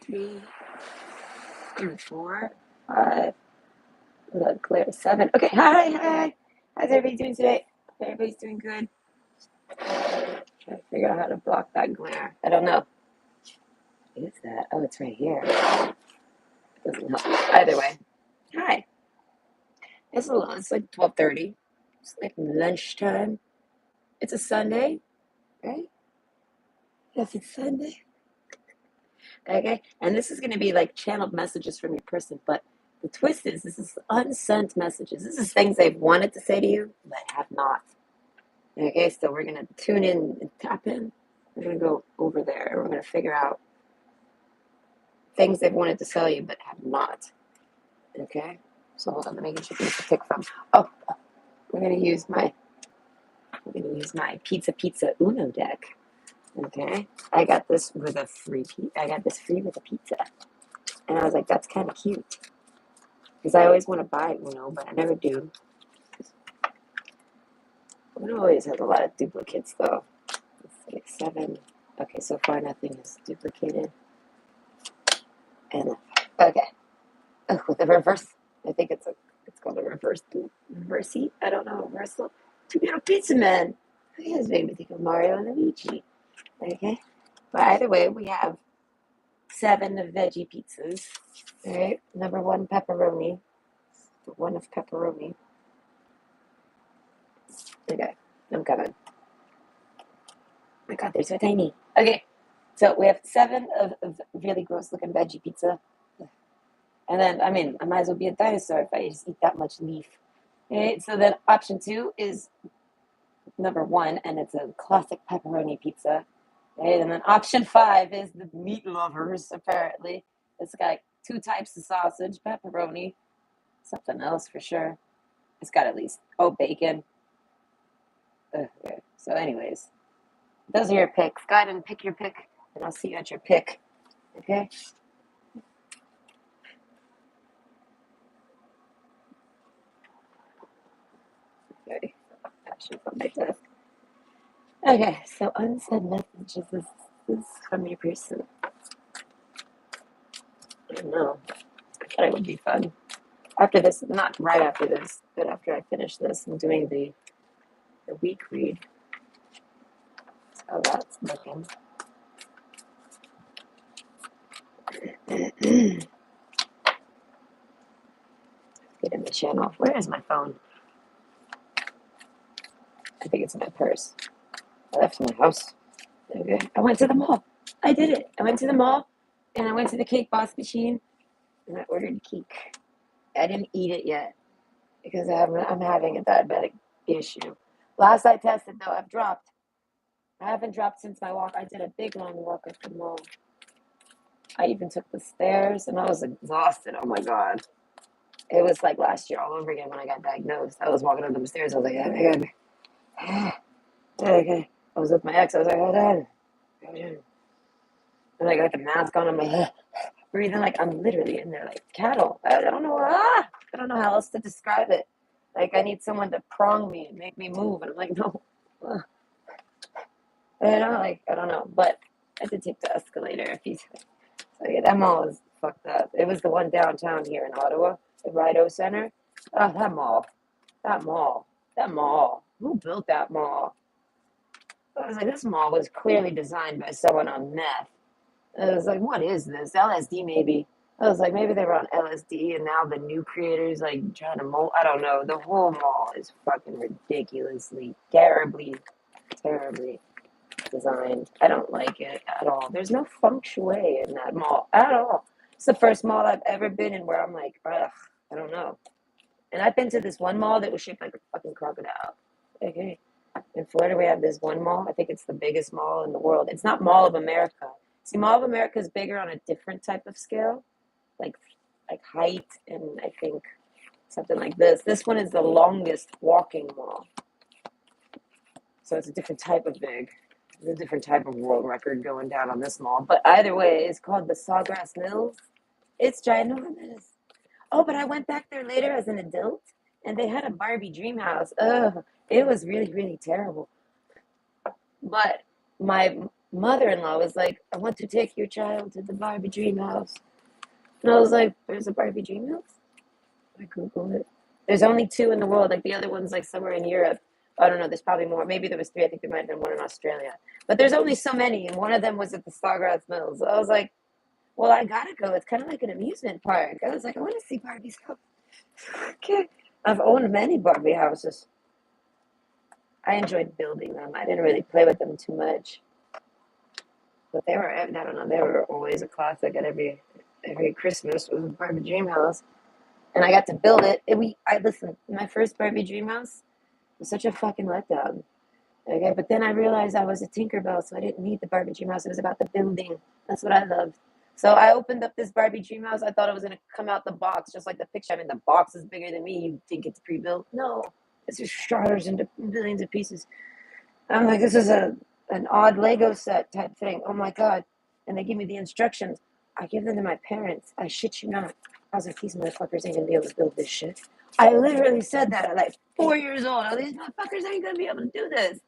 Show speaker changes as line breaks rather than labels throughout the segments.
3 and 4, 5. Look, clear 7. Okay, hi. How's everybody doing today? Everybody's doing good. Trying to figure out how to block that glare. I don't know. What is that? Oh, it's right here. It doesn't help. Either way. Hi. It's like 12:30. It's like lunchtime. It's a Sunday, right? Yes, it's Sunday. Okay. And this is going to be like channeled messages from your person, but the twist is this is unsent messages. This is things they've wanted to say to you, but have not. Okay, so we're gonna tune in and tap in. We're gonna go over there and we're gonna figure out things they've wanted to sell you but have not. Okay, so hold on, let me get you things to pick from. Oh, we're gonna use my pizza Uno deck. Okay, I got this with a free I got this free with a pizza, and I was like, that's kind of cute because I always want to buy Uno, but I never do. Uno always has a lot of duplicates though. It's like 7. Okay, so far nothing is duplicated. And okay, with the reverse, I think it's called a reversey. I don't know, reversal. Two little pizza men. He has made me think of Mario and Luigi. Okay, but either way, we have 7 veggie pizzas. All right, number 1 pepperoni. The one of pepperoni. Okay, I'm coming. Oh my God, they're so tiny. Okay, so we have 7 of really gross looking veggie pizza. And then, I mean, I might as well be a dinosaur if I just eat that much leaf. Okay, so then option 2 is number 1, and it's a classic pepperoni pizza. Okay, and then option 5 is the meat lovers, apparently. It's got 2 types of sausage, pepperoni, something else for sure. It's got at least, bacon. Okay, so anyways, those are your picks. Go ahead and pick your pick, and I'll see you at your pick. Okay? Okay, actually from my desk. Okay, so unsent messages is from your person. I don't know. I thought it would be fun. After this, not right after this, but after I finish this, I'm doing the week read. That's how that's looking. Get in the channel. Where is my phone? I think it's in my purse. I left my house. Okay. I went to the mall. I did it. I went to the mall and I went to the cake boss machine and I ordered a cake. I didn't eat it yet because I'm having a diabetic issue. Last I tested, though, I've dropped. I haven't dropped since my walk. I did a big long walk at the mall. I even took the stairs and I was exhausted. Oh my God. It was like last year all over again when I got diagnosed. I was walking up the stairs. I was like, oh my God. Okay. I was with my ex. I was like, hold on. And I got the mask on. I'm like, breathing like I'm literally in there like cattle. I don't know. I don't know how else to describe it. Like I need someone to prong me and make me move. And I'm like, no. I don't know. But I did take the escalator. So yeah, that mall was fucked up. It was the one downtown here in Ottawa, the Rideau Center. Oh, that mall, that mall. Who built that mall? I was like, this mall was clearly designed by someone on meth. I was like, what is this? LSD maybe. I was like, maybe they were on LSD and now the new creators like trying to mold. I don't know. The whole mall is fucking ridiculously, terribly designed. I don't like it at all. There's no feng shui in that mall at all. It's the first mall I've ever been in where I'm like, ugh, I don't know. And I've been to this one mall that was shaped like a fucking crocodile. Okay. In Florida, we have this one mall. I think it's the biggest mall in the world. It's not Mall of America. See, Mall of America is bigger on a different type of scale, like height, and I think something like this. This one is the longest walking mall. So it's a different type of big. There's a different type of world record going down on this mall. But either way, it's called the Sawgrass Mills. It's ginormous. Oh, but I went back there later as an adult, and they had a Barbie dream house. Ugh, it was really, really terrible. But my mother-in-law was like, I want to take your child to the Barbie dream house. And I was like, there's a Barbie dream house? I Googled it. There's only two in the world. Like the other one's like somewhere in Europe. I don't know. There's probably more. Maybe there was three. I think there might have been one in Australia. But there's only so many, and one of them was at the Sawgrass Mills. So I was like, well, I gotta go. It's kind of like an amusement park. I was like, I want to see Barbie's house. Okay. I've owned many Barbie houses. I enjoyed building them. I didn't really play with them too much, but they were. I don't know. They were always a classic at every Christmas was a Barbie dream house, and I got to build it. I listen. My first Barbie dream house was such a fucking letdown. Okay, but then I realized I was a Tinkerbell, so I didn't need the Barbie dream house. It was about the building. That's what I loved. So I opened up this Barbie dream house. I thought it was gonna come out the box just like the picture. I mean, the box is bigger than me. You think it's pre-built? No, it's just shatters into billions of pieces. I'm like, this is an odd Lego set type thing. Oh my god! And they give me the instructions. I give them to my parents. I shit you not. I was like, these motherfuckers ain't gonna be able to build this shit. I literally said that at like 4 years old. Oh, these motherfuckers ain't gonna be able to do this.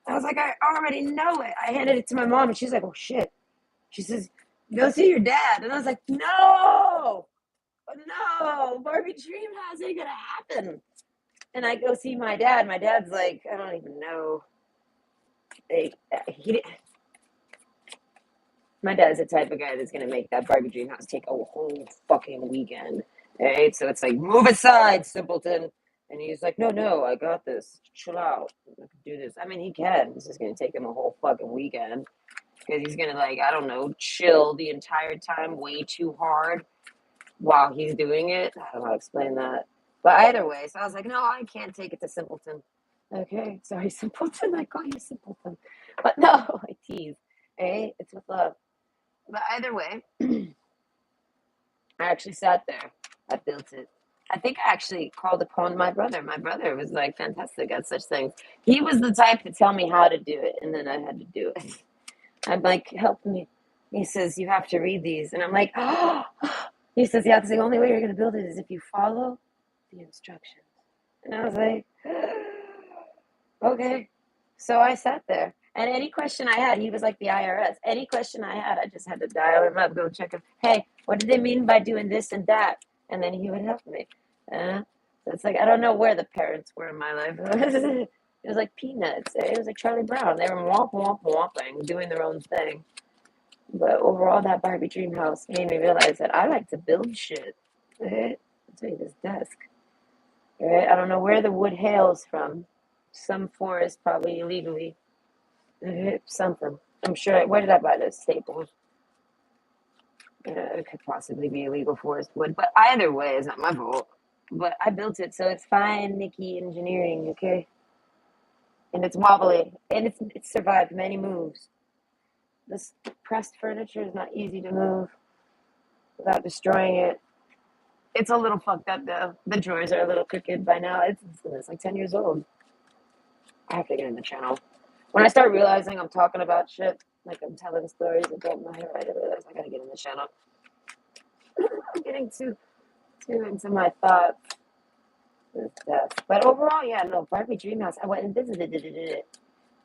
I was like, I already know it. I handed it to my mom, and she's like, oh shit. She says, go see your dad. And I was like, no, no, Barbie Dream House ain't gonna happen. And I go see my dad. My dad's like, I don't even know. He, my dad's the type of guy that's gonna make that Barbie Dream House take a whole fucking weekend. Right? So it's like, move aside, simpleton. And he's like, no, no, I got this. Chill out. I can do this. I mean, he can. This is gonna take him a whole fucking weekend because he's gonna like, I don't know, chill the entire time way too hard while he's doing it. I don't know how to explain that. But either way, so I was like, no, I can't take it to Simpleton. Okay, sorry, Simpleton. I call you Simpleton. But no, I tease. Hey, it's with love. But either way, I actually sat there. I built it. I think I actually called upon my brother. My brother was like fantastic at such things. He was the type to tell me how to do it, and then I had to do it. I'm like, help me. He says, you have to read these. And I'm like, oh. He says, yeah, because the only way you're going to build it is if you follow the instructions. And I was like, okay. So I sat there. And any question I had, he was like the IRS. Any question I had, I just had to dial him up, go check him. Hey, what did they mean by doing this and that? And then he would help me. So it's like, I don't know where the parents were in my life. It was like peanuts. It was like Charlie Brown. They were womp, womp, womping, doing their own thing. But overall, that Barbie dream house made me realize that I like to build shit. Right? I'll tell you this desk. Right? I don't know where the wood hails from. Some forest, probably illegally. Something. I'm sure. Where did I buy this? Staples. It could possibly be illegal forest wood. But either way, it's not my fault. But I built it, so it's fine, Nikki Engineering, okay? And it's wobbly. And it's survived many moves. This pressed furniture is not easy to move without destroying it. It's a little fucked up though. The drawers are a little crooked by now. It's like 10 years old. I have to get in the channel. When I start realizing I'm talking about shit, like I'm telling stories about my hair, I realize I gotta get in the channel. I'm getting too into my thoughts. But overall, yeah, no, Barbie Dreamhouse. I went and visited it.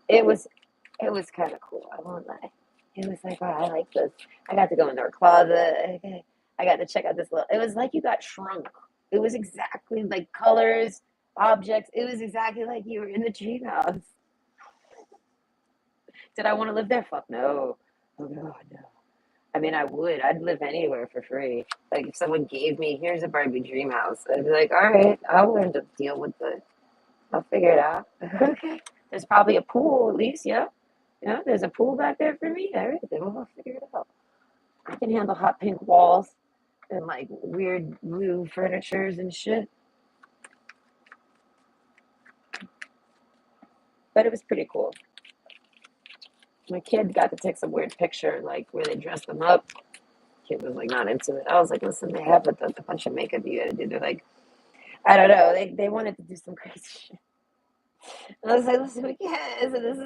It was it was kind of cool. I won't lie. It was like, wow, I like this. I got to go in their closet. I got to check out this little. It was like you got shrunk. It was exactly like colors, objects. It was exactly like you were in the dream house. Did I want to live there? Fuck no. Oh god, no. I mean, I would. I'd live anywhere for free. Like if someone gave me, here's a Barbie dream house, I'd be like, all right, I'll learn to deal with it. I'll figure it out. Okay. There's probably a pool at least, yeah. Yeah, there's a pool back there for me. All right, then we'll figure it out. I can handle hot pink walls and like weird blue furnitures and shit. But it was pretty cool. My kid got to take some weird picture, like where they dressed them up. Kid was like not into it. I was like, listen, they have a bunch of makeup you gotta do. They're like, I don't know. They wanted to do some crazy shit. And I was like, listen, we can't. This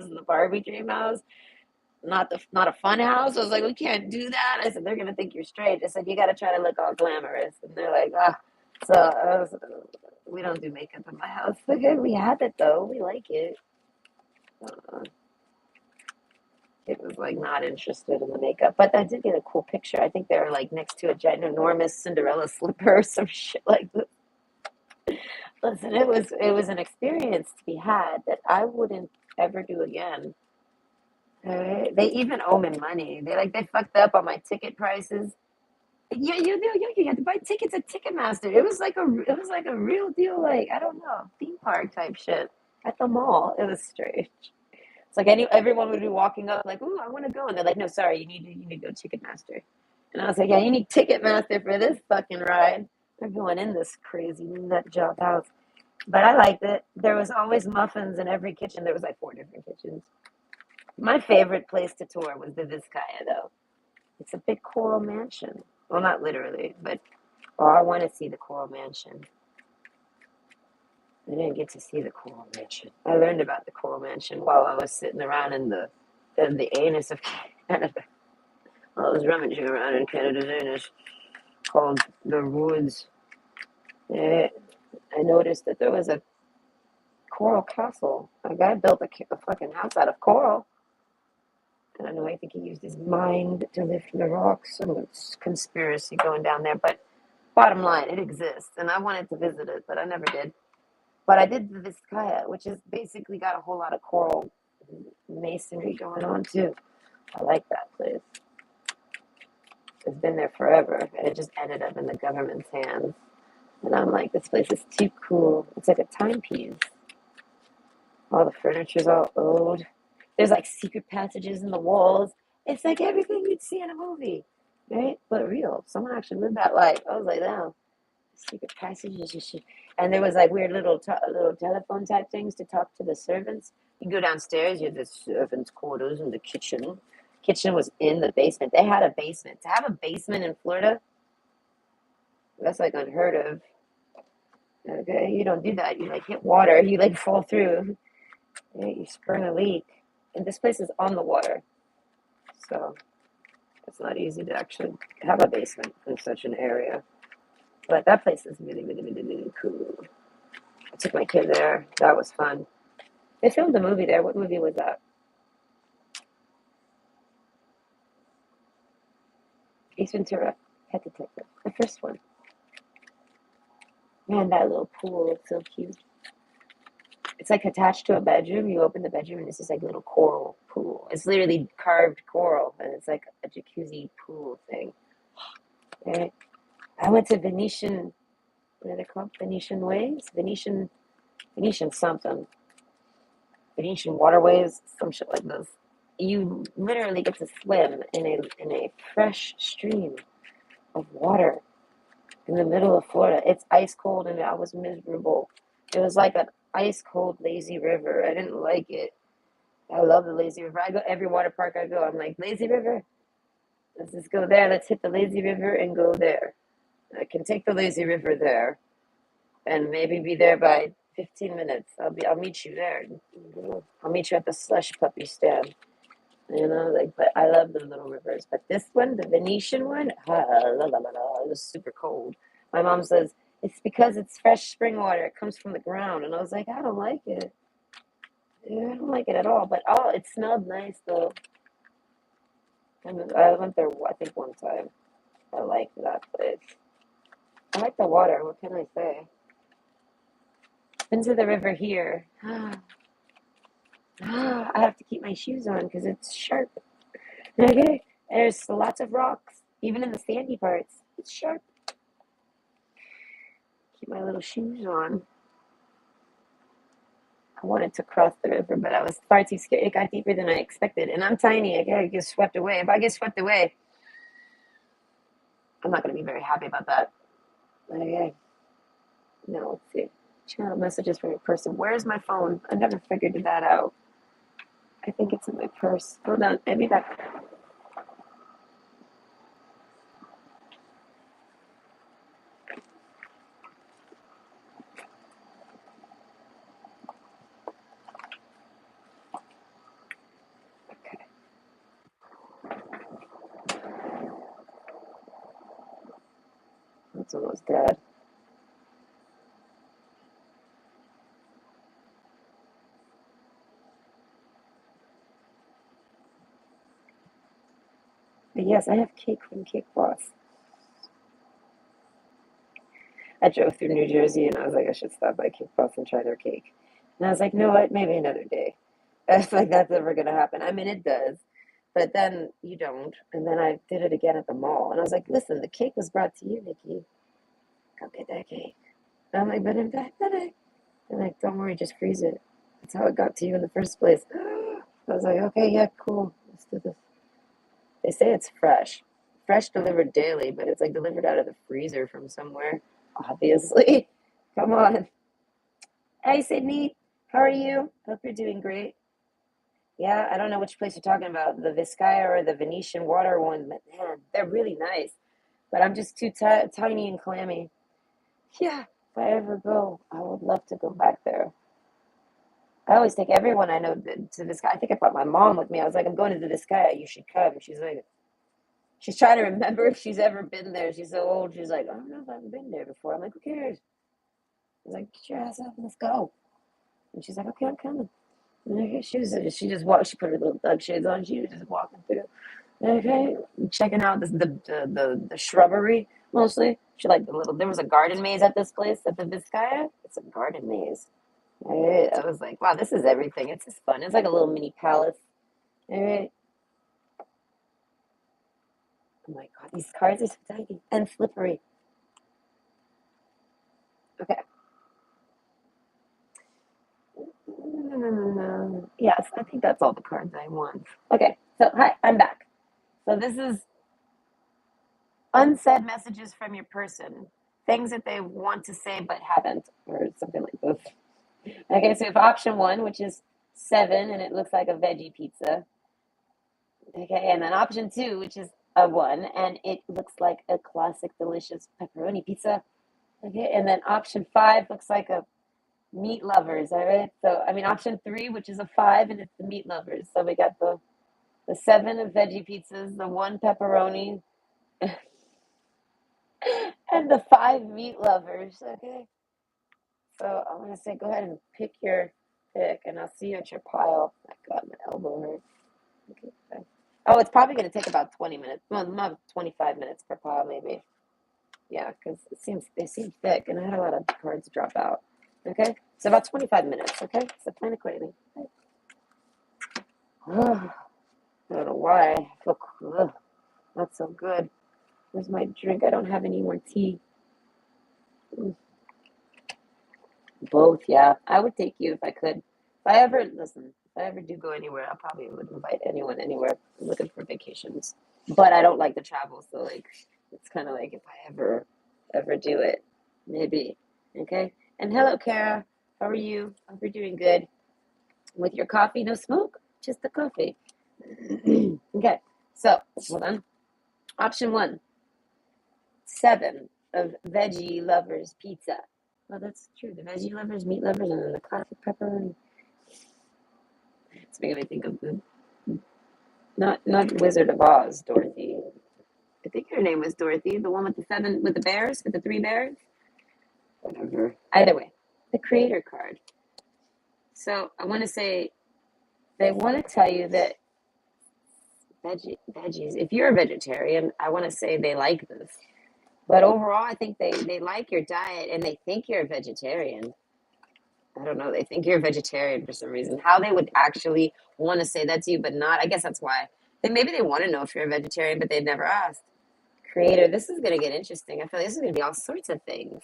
is the Barbie dream house, not a fun house. I was like, we can't do that. I said, they're gonna think you're strange. I said, you gotta try to look all glamorous. And they're like, ah. So we don't do makeup in my house. Okay, we have it though. We like it. Uh, it was like not interested in the makeup. But I did get a cool picture. I think they were like next to a ginormous Cinderella slipper or some shit like that. Listen, it was an experience to be had that I wouldn't ever do again. They even owe me money. They fucked up on my ticket prices. Yeah, you had to buy tickets at Ticketmaster. It was like a real deal, like I don't know, theme park type shit at the mall. It was strange. It's like everyone would be walking up like, "Ooh, I want to go," and they're like, "No, sorry, you need to go Ticketmaster." And I was like, "Yeah, you need Ticketmaster for this fucking ride." They're going in this crazy nut job house, but I liked it. There was always muffins in every kitchen. There was like four different kitchens. My favorite place to tour was the Vizcaya, though. It's a big coral mansion. Well, not literally, but oh, I want to see the coral mansion. I didn't get to see the coral mansion. I learned about the coral mansion while I was sitting around in the anus of Canada. While I was rummaging around in Canada's anus, called the woods. Eh, I noticed that there was a coral castle. A guy built a fucking house out of coral. I don't know. I think he used his mind to lift the rocks. Some conspiracy going down there, but bottom line, it exists, and I wanted to visit it, but I never did. But I did the Vizcaya, which is basically got a whole lot of coral masonry going on too. I like that place. It's been there forever, and it just ended up in the government's hands. And I'm like, this place is too cool. It's like a timepiece. All the furniture's all old. There's like secret passages in the walls. It's like everything you'd see in a movie, right? But real. Someone actually lived that life. I was like, damn, secret passages and shit. And there was like weird little telephone type things to talk to the servants. You go downstairs, you have the servants' quarters and the kitchen. Kitchen was in the basement. They had a basement. To have a basement in Florida, that's like unheard of. Okay, you don't do that. You like hit water, you like fall through, you spring a leak. And this place is on the water, so it's not easy to actually have a basement in such an area. But that place is really, really, really, really cool. I took my kid there. That was fun. They filmed a movie there. What movie was that? Ace Ventura, Pet Detective, the first one. Man, that little pool looks so cute. It's like attached to a bedroom. You open the bedroom and it's just like a little coral pool. It's literally carved coral, and it's like a jacuzzi pool thing. Right? I went to Venetian. What are they called? Venetian Ways? Venetian something. Venetian Waterways, some shit like this. You literally get to swim in a fresh stream of water in the middle of Florida. It's ice cold and I was miserable. It was like an ice cold lazy river. I didn't like it. I love the lazy river. I go every water park I go. I'm like, lazy river? Let's just go there. Let's hit the lazy river and go there. I can take the lazy river there and maybe be there by 15 minutes. I'll meet you there. I'll meet you at the slush puppy stand. Like, but I love the little rivers. But this one, the Venetian one, it was super cold. My mom says it's because it's fresh spring water. It comes from the ground, and I was like, I don't like it. Yeah, I don't like it at all. But oh, it smelled nice though. And I went there, I think, one time. I liked that place. I like the water. What can I say? Been to the river here. I have to keep my shoes on because it's sharp. Okay, there's lots of rocks, even in the sandy parts. It's sharp. Keep my little shoes on. I wanted to cross the river, but I was far too scared. It got deeper than I expected, and I'm tiny. I gotta get swept away. If I get swept away, I'm not gonna be very happy about that. Okay. No, let's see. Channel messages from a person. Where's my phone? I never figured that out. I think it's in my purse. Hold on. Maybe that. Okay. That's almost dead. I have cake from Cake Boss. I drove through New Jersey and I was like, I should stop by Cake Boss and try their cake. And I was like, no, what? Maybe another day. I feel like that's never gonna happen. I mean, it does, but then you don't. And then I did it again at the mall, and I was like, listen, the cake was brought to you, Nikki. Go get that cake. And I'm like, but in fact, they're like, don't worry, just freeze it. That's how it got to you in the first place. I was like, okay, yeah, cool. Let's do this. They say it's fresh. Fresh delivered daily, but it's like delivered out of the freezer from somewhere, obviously. Come on. Hey, Sydney. How are you? Hope you're doing great. Yeah, I don't know which place you're talking about, the Vizcaya or the Venetian water one, but man, they're really nice. But I'm just too tiny and clammy. Yeah, if I ever go, I would love to go back there. I always take everyone I know to Vizcaya. I think I brought my mom with me. I was like, I'm going to the Vizcaya. You should come. She's like, she's trying to remember if she's ever been there. She's so old. She's like, I don't know if I've been there before. I'm like, who cares? I was like, get your ass up and let's go. And she's like, okay, I'm coming. And okay, she just walked. She put her little Doug shades on. She was just walking through. Okay, checking out the shrubbery mostly. She liked the little. There was a garden maze at this place at the Vizcaya. It's a garden maze. I was like, wow, this is everything. It's just fun. It's like a little mini palace. All right. Oh my God, these cards are so tiny and slippery. Okay. Yes, I think that's all the cards I want. Okay, so hi, I'm back. So this is unsaid messages from your person, things that they want to say but haven't, or something like this. Okay, so we have option one, which is 7, and it looks like a veggie pizza. Okay, and then option two, which is a 1, and it looks like a classic, delicious pepperoni pizza. Okay, and then option 5 looks like a meat lovers. All right, so I mean option 3, which is a 5, and it's the meat lovers. So we got the 7 of veggie pizzas, the 1 pepperoni, and the 5 meat lovers. Okay, so I'm gonna say go ahead and pick your pick, and I'll see you at your pile. Oh my God, my elbow hurts. Okay, bye. Oh, it's probably gonna take about 20 minutes. Well, not 25 minutes per pile, maybe. Yeah, because they seem thick, and I had a lot of cards drop out. Okay, so about 25 minutes. Okay, so plan accordingly. Okay. I don't know why. I feel not so good. Where's my drink? I don't have any more tea. Mm. Both, yeah. I would take you if I could. If I ever listen, if I ever do go anywhere, I probably would invite anyone anywhere. I'm looking for vacations, but I don't like to travel, so like it's kind of like if I ever do it, maybe. Okay. And hello, Kara. How are you? Hope you're doing good. With your coffee, no smoke, just the coffee. Okay. So hold on. Option one, 7 of veggie lovers pizza. Well, that's true. The veggie lovers, meat lovers, and then the classic pepperoni. It's making me think of the not Wizard of Oz, Dorothy. I think her name was Dorothy, the one with the 7 with the bears, with the 3 bears. Whatever. Either way, the creator card. So I want to say they want to tell you that veggies. If you're a vegetarian, I want to say they like this. But overall, I think they like your diet and they think you're a vegetarian. I don't know. They think you're a vegetarian for some reason. How they would actually want to say that to you, but not. I guess that's why. Maybe they want to know if you're a vegetarian, but they've never asked. Creator, this is going to get interesting. I feel like this is going to be all sorts of things.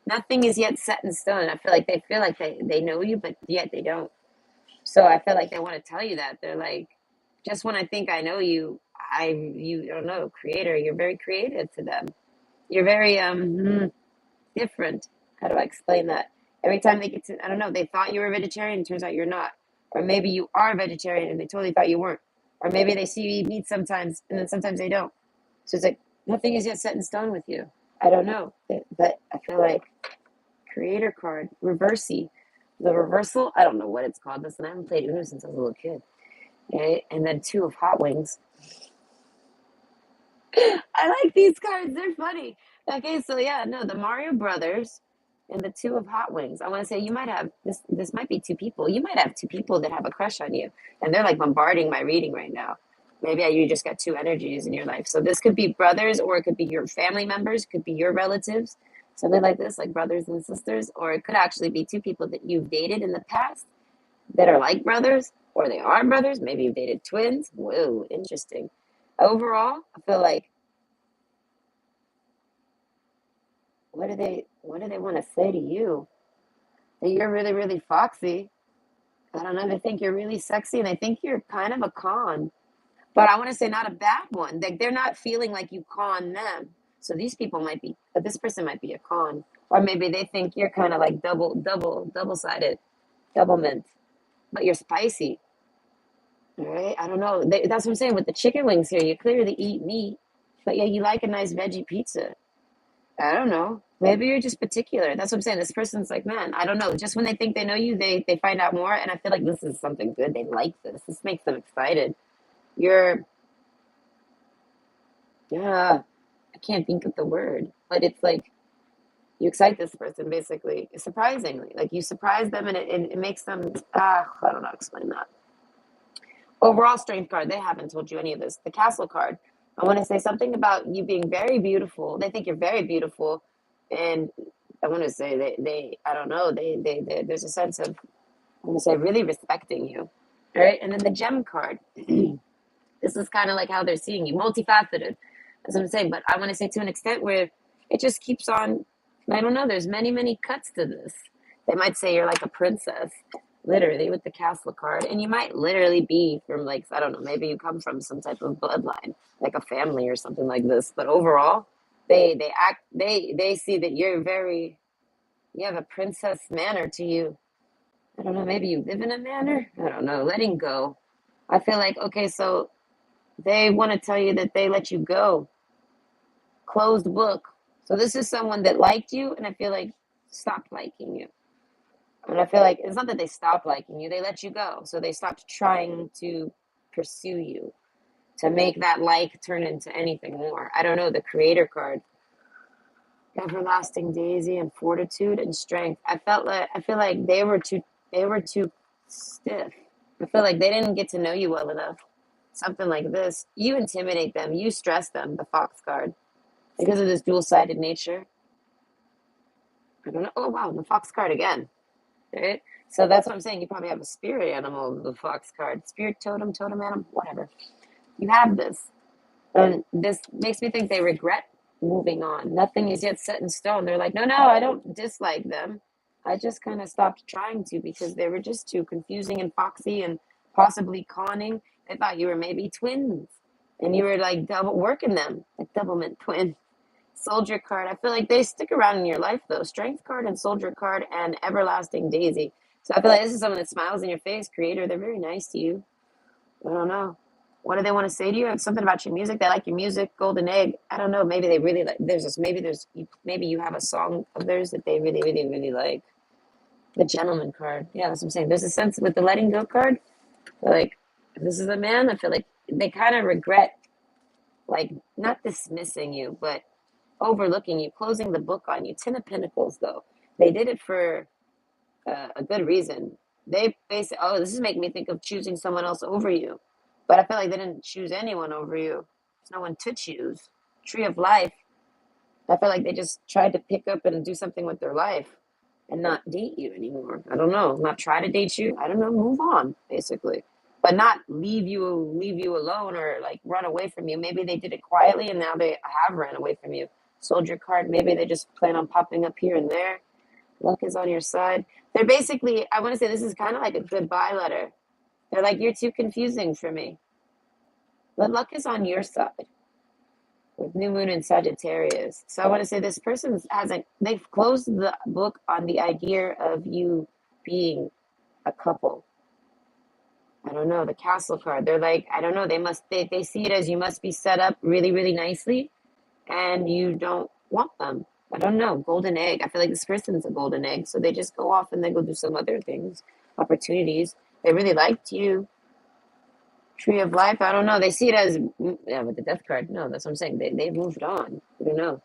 Nothing is yet set in stone. I feel like they know you, but yet they don't. So I feel like they want to tell you that. They're like, just when I think I know you, you don't know, creator, you're very creative to them. You're very different. How do I explain that? Every time they get to, I don't know, they thought you were a vegetarian, turns out you're not. Or maybe you are a vegetarian and they totally thought you weren't. Or maybe they see you eat meat sometimes and then sometimes they don't. So it's like, nothing is yet set in stone with you. I don't know. But I feel like creator card, reversey. The reversal, I don't know what it's called. Listen, I haven't played Uno since I was a little kid. Okay? And then 2 of hot wings. I like these cards. They're funny. Okay, so yeah, no, the Mario Brothers and the 2 of hot wings. I want to say you might have this. This might be 2 people. You might have 2 people that have a crush on you, and they're like bombarding my reading right now. Maybe you just got two energies in your life. So this could be brothers, or it could be your family members, could be your relatives, something like this, like brothers and sisters, or it could actually be two people that you've dated in the past that are like brothers, or they are brothers. Maybe you've dated twins. Whoa, interesting. Overall, I feel like what do they want to say to you? That you're really, really foxy. I don't know. They think you're really sexy, and they think you're kind of a con. But I want to say not a bad one. Like they're not feeling like you con them. So these people might be, this person might be a con, or maybe they think you're kind of like double sided, double mint, but you're spicy. All right, I don't know. That's what I'm saying with the chicken wings here. You clearly eat meat, but yeah, you like a nice veggie pizza. I don't know. Maybe you're just particular. That's what I'm saying. This person's like, man, I don't know. Just when they think they know you, they find out more, and I feel like this is something good. They like this. This makes them excited. You're, yeah, I can't think of the word, but it's like you excite this person basically, surprisingly. Like you surprise them, and it makes them, I don't know how to explain that. Overall strength card, they haven't told you any of this. The castle card, I want to say something about you being very beautiful. They think you're very beautiful, and I want to say I don't know, there's a sense of, I want to say, really respecting you. All right, and then the gem card. This is kind of like how they're seeing you, multifaceted. That's what I'm saying. But I want to say to an extent where it just keeps on. I don't know. There's many, many cuts to this. They might say you're like a princess, literally, with the castle card, and you might literally be from, like, I don't know. Maybe you come from some type of bloodline, like a family or something like this. But overall, they see that you're very. You have a princess manner to you. I don't know. Maybe you live in a manner. I don't know. Letting go. I feel like, okay, so they want to tell you that they let you go. Closed book. So this is someone that liked you, and I feel like stopped liking you. And I feel like it's not that they stopped liking you, they let you go. So they stopped trying to pursue you, to make that like turn into anything more. I don't know, the creator card. Everlasting daisy and fortitude and strength. I feel like they were too stiff. I feel like they didn't get to know you well enough. Something like this. You intimidate them, you stress them, the fox card. Because of this dual-sided nature. I don't know. Oh wow, the fox card again. Right? So that's what I'm saying. You probably have a spirit animal, the fox card. Spirit totem animal, whatever. You have this. And this makes me think they regret moving on. Nothing is yet set in stone. They're like, no, I don't dislike them. I just kind of stopped trying to because they were just too confusing and foxy and possibly conning. They thought you were maybe twins. And you were like double working them, like double mint twin. Soldier card. I feel like they stick around in your life though. Strength card and soldier card and everlasting daisy. So I feel like this is someone that smiles in your face, creator. They're very nice to you. I don't know. What do they want to say to you? Something about your music. They like your music. Golden egg. I don't know. Maybe they really like. Maybe you have a song of theirs that they really, really, really like. The gentleman card. Yeah, that's what I'm saying. There's a sense with the letting go card. Like, if this is a man, I feel like they kind of regret, like, not dismissing you, but overlooking you, closing the book on you. Ten of Pentacles, though. They did it for a good reason. They basically, oh, this is making me think of choosing someone else over you. But I feel like they didn't choose anyone over you. There's no one to choose. Tree of life. I feel like they just tried to pick up and do something with their life and not date you anymore. I don't know. Not try to date you. I don't know. Move on, basically. But not leave you alone or like run away from you. Maybe they did it quietly and now they have ran away from you. Soldier card. Maybe they just plan on popping up here and there. Luck is on your side. They're basically, I want to say this is kind of like a goodbye letter. They're like, you're too confusing for me. But luck is on your side with new moon in Sagittarius. So I want to say this person hasn't, they've closed the book on the idea of you being a couple. I don't know, the castle card. They're like, I don't know, they see it as you must be set up really, really nicely and you don't want them. I don't know, golden egg. I feel like this person's a golden egg. So they just go off and they go do some other things, opportunities. They really liked you. Tree of life. I don't know. They see it as, yeah, with the death card. No, that's what I'm saying. They've moved on. I don't know.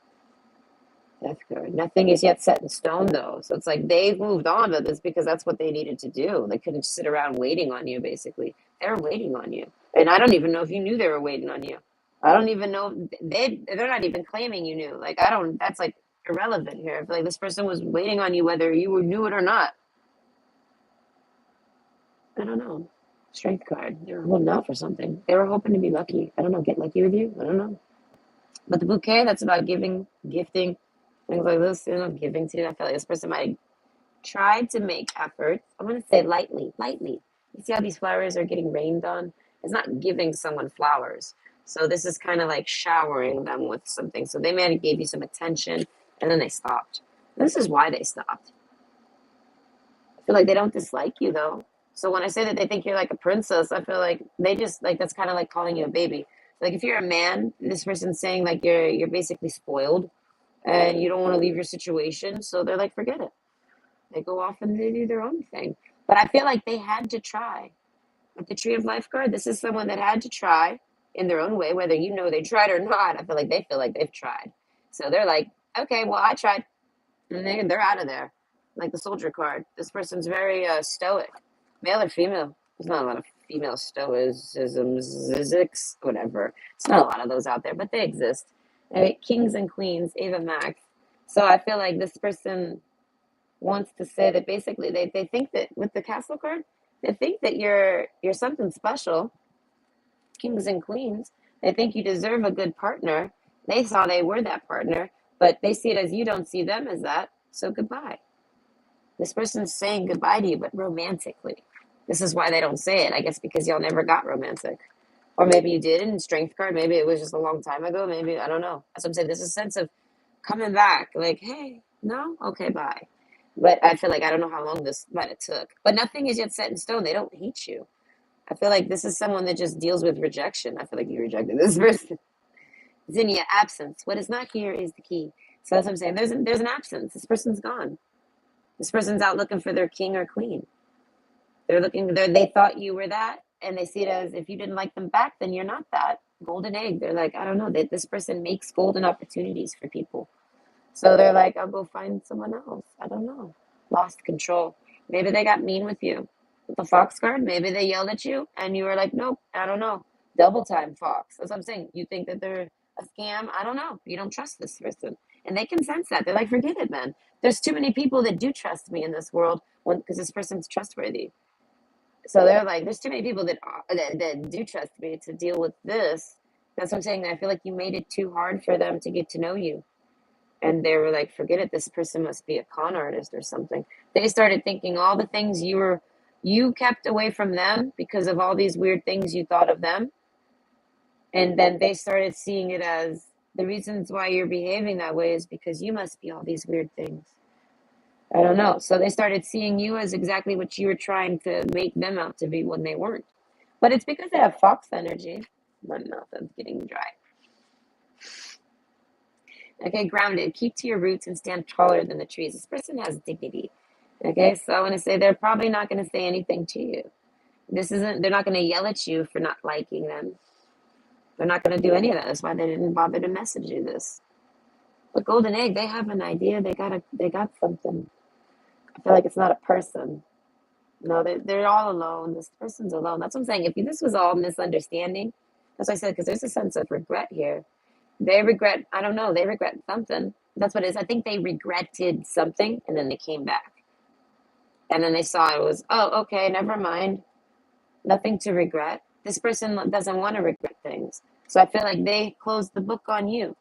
Death card. Nothing is yet set in stone, though. So it's like they've moved on, but it's because that's what they needed to do. They couldn't sit around waiting on you, basically. They're waiting on you. And I don't even know if you knew they were waiting on you. I don't even know they're not even claiming you knew. Like I don't. That's like irrelevant here. I feel like this person was waiting on you whether you knew it or not. I don't know. Strength card. They were holding out for something. They were hoping to be lucky. I don't know. Get lucky with you. I don't know. But the bouquet, that's about giving, gifting, things like this. Giving to you. I feel like this person might have tried to make efforts. I'm gonna say lightly, lightly. You see how these flowers are getting rained on? It's not giving someone flowers. So this is kind of like showering them with something. So they may have gave you some attention and then they stopped. This is why they stopped. I feel like they don't dislike you though. So when I say that they think you're like a princess, I feel like they just like that's kind of like calling you a baby. Like if you're a man, this person's saying like you're basically spoiled and you don't want to leave your situation. So they're like, forget it. They go off and they do their own thing. But I feel like they had to try. With the Tree of Life card, this is someone that had to try in their own way, whether you know they tried or not. I feel like they've tried. So they're like, okay, well, I tried. And they're out of there. Like the soldier card. This person's very stoic. Male or female? There's not a lot of female stoicisms, zizix, whatever. It's not a lot of those out there, but they exist. Right? Kings and queens, Ava Max. So I feel like this person wants to say that basically they think that with the castle card, they think that you're something special, kings and queens. They think you deserve a good partner. They saw they were that partner, but they see it as you don't see them as that. So goodbye. This person's saying goodbye to you, but romantically. This is why they don't say it. I guess because y'all never got romantic. Or maybe you did in strength card. Maybe it was just a long time ago. Maybe I don't know. That's what I'm saying. There's a sense of coming back. Like, hey, no, okay, bye. But I feel like I don't know how long this might have took. But nothing is yet set in stone. They don't hate you. I feel like this is someone that just deals with rejection. I feel like you rejected this person. Zinnia, absence. What is not here is the key. So that's what I'm saying. There's an absence. This person's gone. This person's out looking for their king or queen. They thought you were that, and they see it as if you didn't like them back, then you're not that. Golden egg. They're like, I don't know. This person makes golden opportunities for people. So they're like, I'll go find someone else. I don't know. Lost control. Maybe they got mean with you. With the fox card, maybe they yelled at you and you were like, nope, I don't know. Double time fox. That's what I'm saying. You think that they're a scam? I don't know. You don't trust this person. And they can sense that. They're like, forget it, man. There's too many people that do trust me in this world because this person's trustworthy. So they're like, there's too many people that do trust me to deal with this. That's what I'm saying. I feel like you made it too hard for them to get to know you, and they were like, forget it, this person must be a con artist or something. They started thinking all the things you kept away from them because of all these weird things you thought of them, and then they started seeing it as the reasons why you're behaving that way is because you must be all these weird things. I don't know. So they started seeing you as exactly what you were trying to make them out to be when they weren't. But it's because they have fox energy. My mouth is getting dry. Okay, grounded. Keep to your roots and stand taller than the trees. This person has dignity. Okay, so I want to say they're probably not going to say anything to you. They're not going to yell at you for not liking them. They're not going to do any of that. That's why they didn't bother to message you this. But golden egg, they have an idea. They got something. I feel like it's not a person. No, they're all alone. This person's alone. That's what I'm saying. If this was all misunderstanding, that's what I said, because there's a sense of regret here. They regret, I don't know, they regret something. That's what it is. I think they regretted something and then they came back. And then they saw it was, oh, okay, never mind. Nothing to regret. This person doesn't want to regret things. So I feel like they closed the book on you,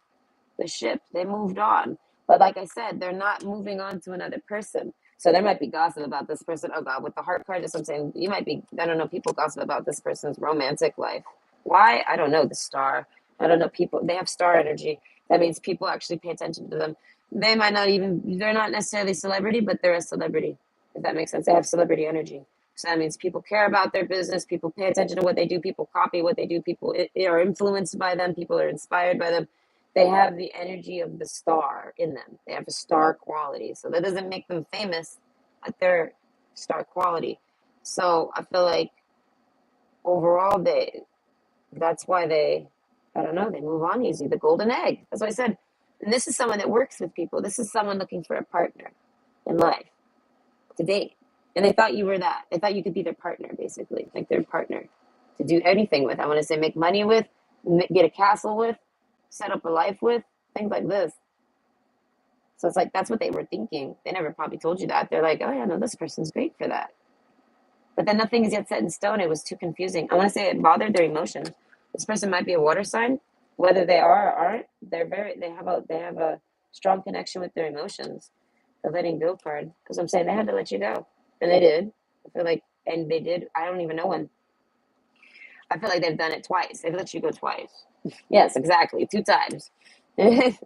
the ship. They moved on. But like I said, they're not moving on to another person. So there might be gossip about this person. Oh God, with the heart card, that's what I'm saying. You might be, I don't know, people gossip about this person's romantic life. Why? I don't know. The star. I don't know. People, they have star energy. That means people actually pay attention to them. They might not even, they're not necessarily celebrity, but they're a celebrity. If that makes sense. They have celebrity energy. So that means people care about their business. People pay attention to what they do. People copy what they do. People are influenced by them. People are inspired by them. They have the energy of the star in them. They have a star quality. So that doesn't make them famous, but they're star quality. So I feel like overall that's why I don't know, they move on easy. The golden egg. That's what I said. And this is someone that works with people. This is someone looking for a partner in life to date. And they thought you were that. They thought you could be their partner, basically, like their partner. to do anything with. I want to say make money with, get a castle with, set up a life with, things like this. So it's like that's what they were thinking. They never probably told you that. They're like, oh yeah, no, this person's great for that. But then nothing is yet set in stone. It was too confusing. I want to say it bothered their emotions. This person might be a water sign, whether they are or aren't. They have a strong connection with their emotions. The letting go card, because I'm saying they had to let you go, and they did. I feel like, and they did. I don't even know when. I feel like they've done it twice. They've let you go twice. Yes, exactly, 2 times. They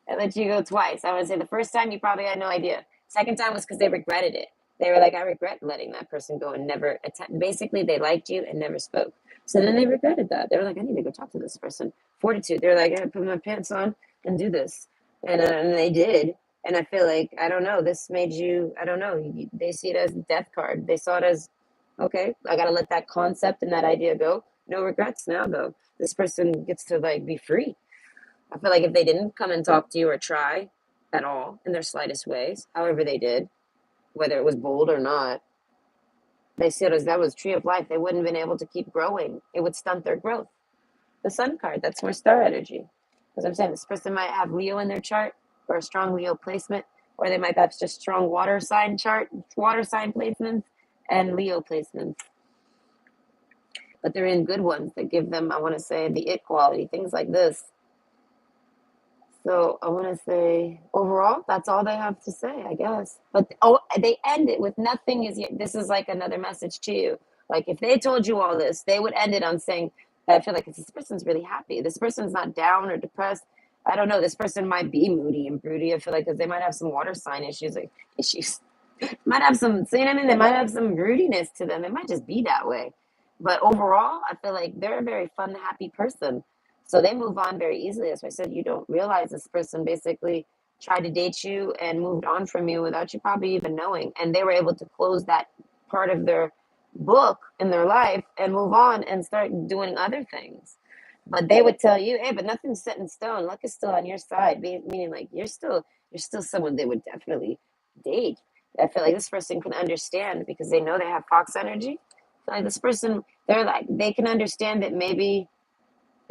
let you go twice. I would say the first time you probably had no idea. Second time was because they regretted it. They were like, I regret letting that person go and never basically they liked you and never spoke. So then they regretted that. They were like, I need to go talk to this person. Fortitude. They're like, I gotta put my pants on and do this. And they did. And I feel like, I don't know, this made you, I don't know, they see it as a death card. They saw it as, okay, I gotta let that concept and that idea go. No regrets now, though. This person gets to like be free. I feel like if they didn't come and talk to you or try at all in their slightest ways, however they did, whether it was bold or not, they said as that was tree of life, they wouldn't have been able to keep growing. It would stunt their growth. The sun card, that's more star energy. Because I'm saying this person might have Leo in their chart or a strong Leo placement, or they might have just strong water sign chart, water sign placements, and Leo placements. But they're in good ones that give them, I want to say, the it quality, things like this. So I want to say overall, that's all they have to say, I guess. But they end it with nothing is yet. This is like another message to you. Like if they told you all this, they would end it on saying, I feel like this person's really happy. This person's not down or depressed. I don't know. This person might be moody and broody. I feel like because they might have some water sign issues, like issues. Might have some, see what I mean? They might have some broodiness to them. It might just be that way. But overall, I feel like they're a very fun, happy person. So they move on very easily. As I said, you don't realize this person basically tried to date you and moved on from you without you probably even knowing. And they were able to close that part of their book in their life and move on and start doing other things. But they would tell you, hey, but nothing's set in stone. Luck is still on your side. Meaning like you're still someone they would definitely date. I feel like this person can understand because they know they have fox energy. Like this person, they're like they can understand that maybe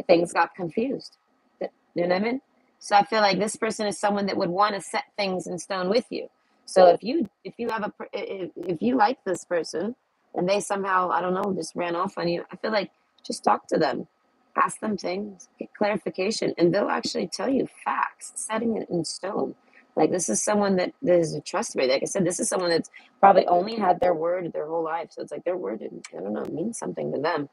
things got confused. You know what I mean? So I feel like this person is someone that would want to set things in stone with you. So if you have if you like this person and they somehow I don't know just ran off on you, I feel like just talk to them, ask them things, get clarification, and they'll actually tell you facts, setting it in stone. Like this is someone that is trustworthy. Like I said, this is someone that's probably only had their word their whole life. So it's like their word, I don't know, means something to them.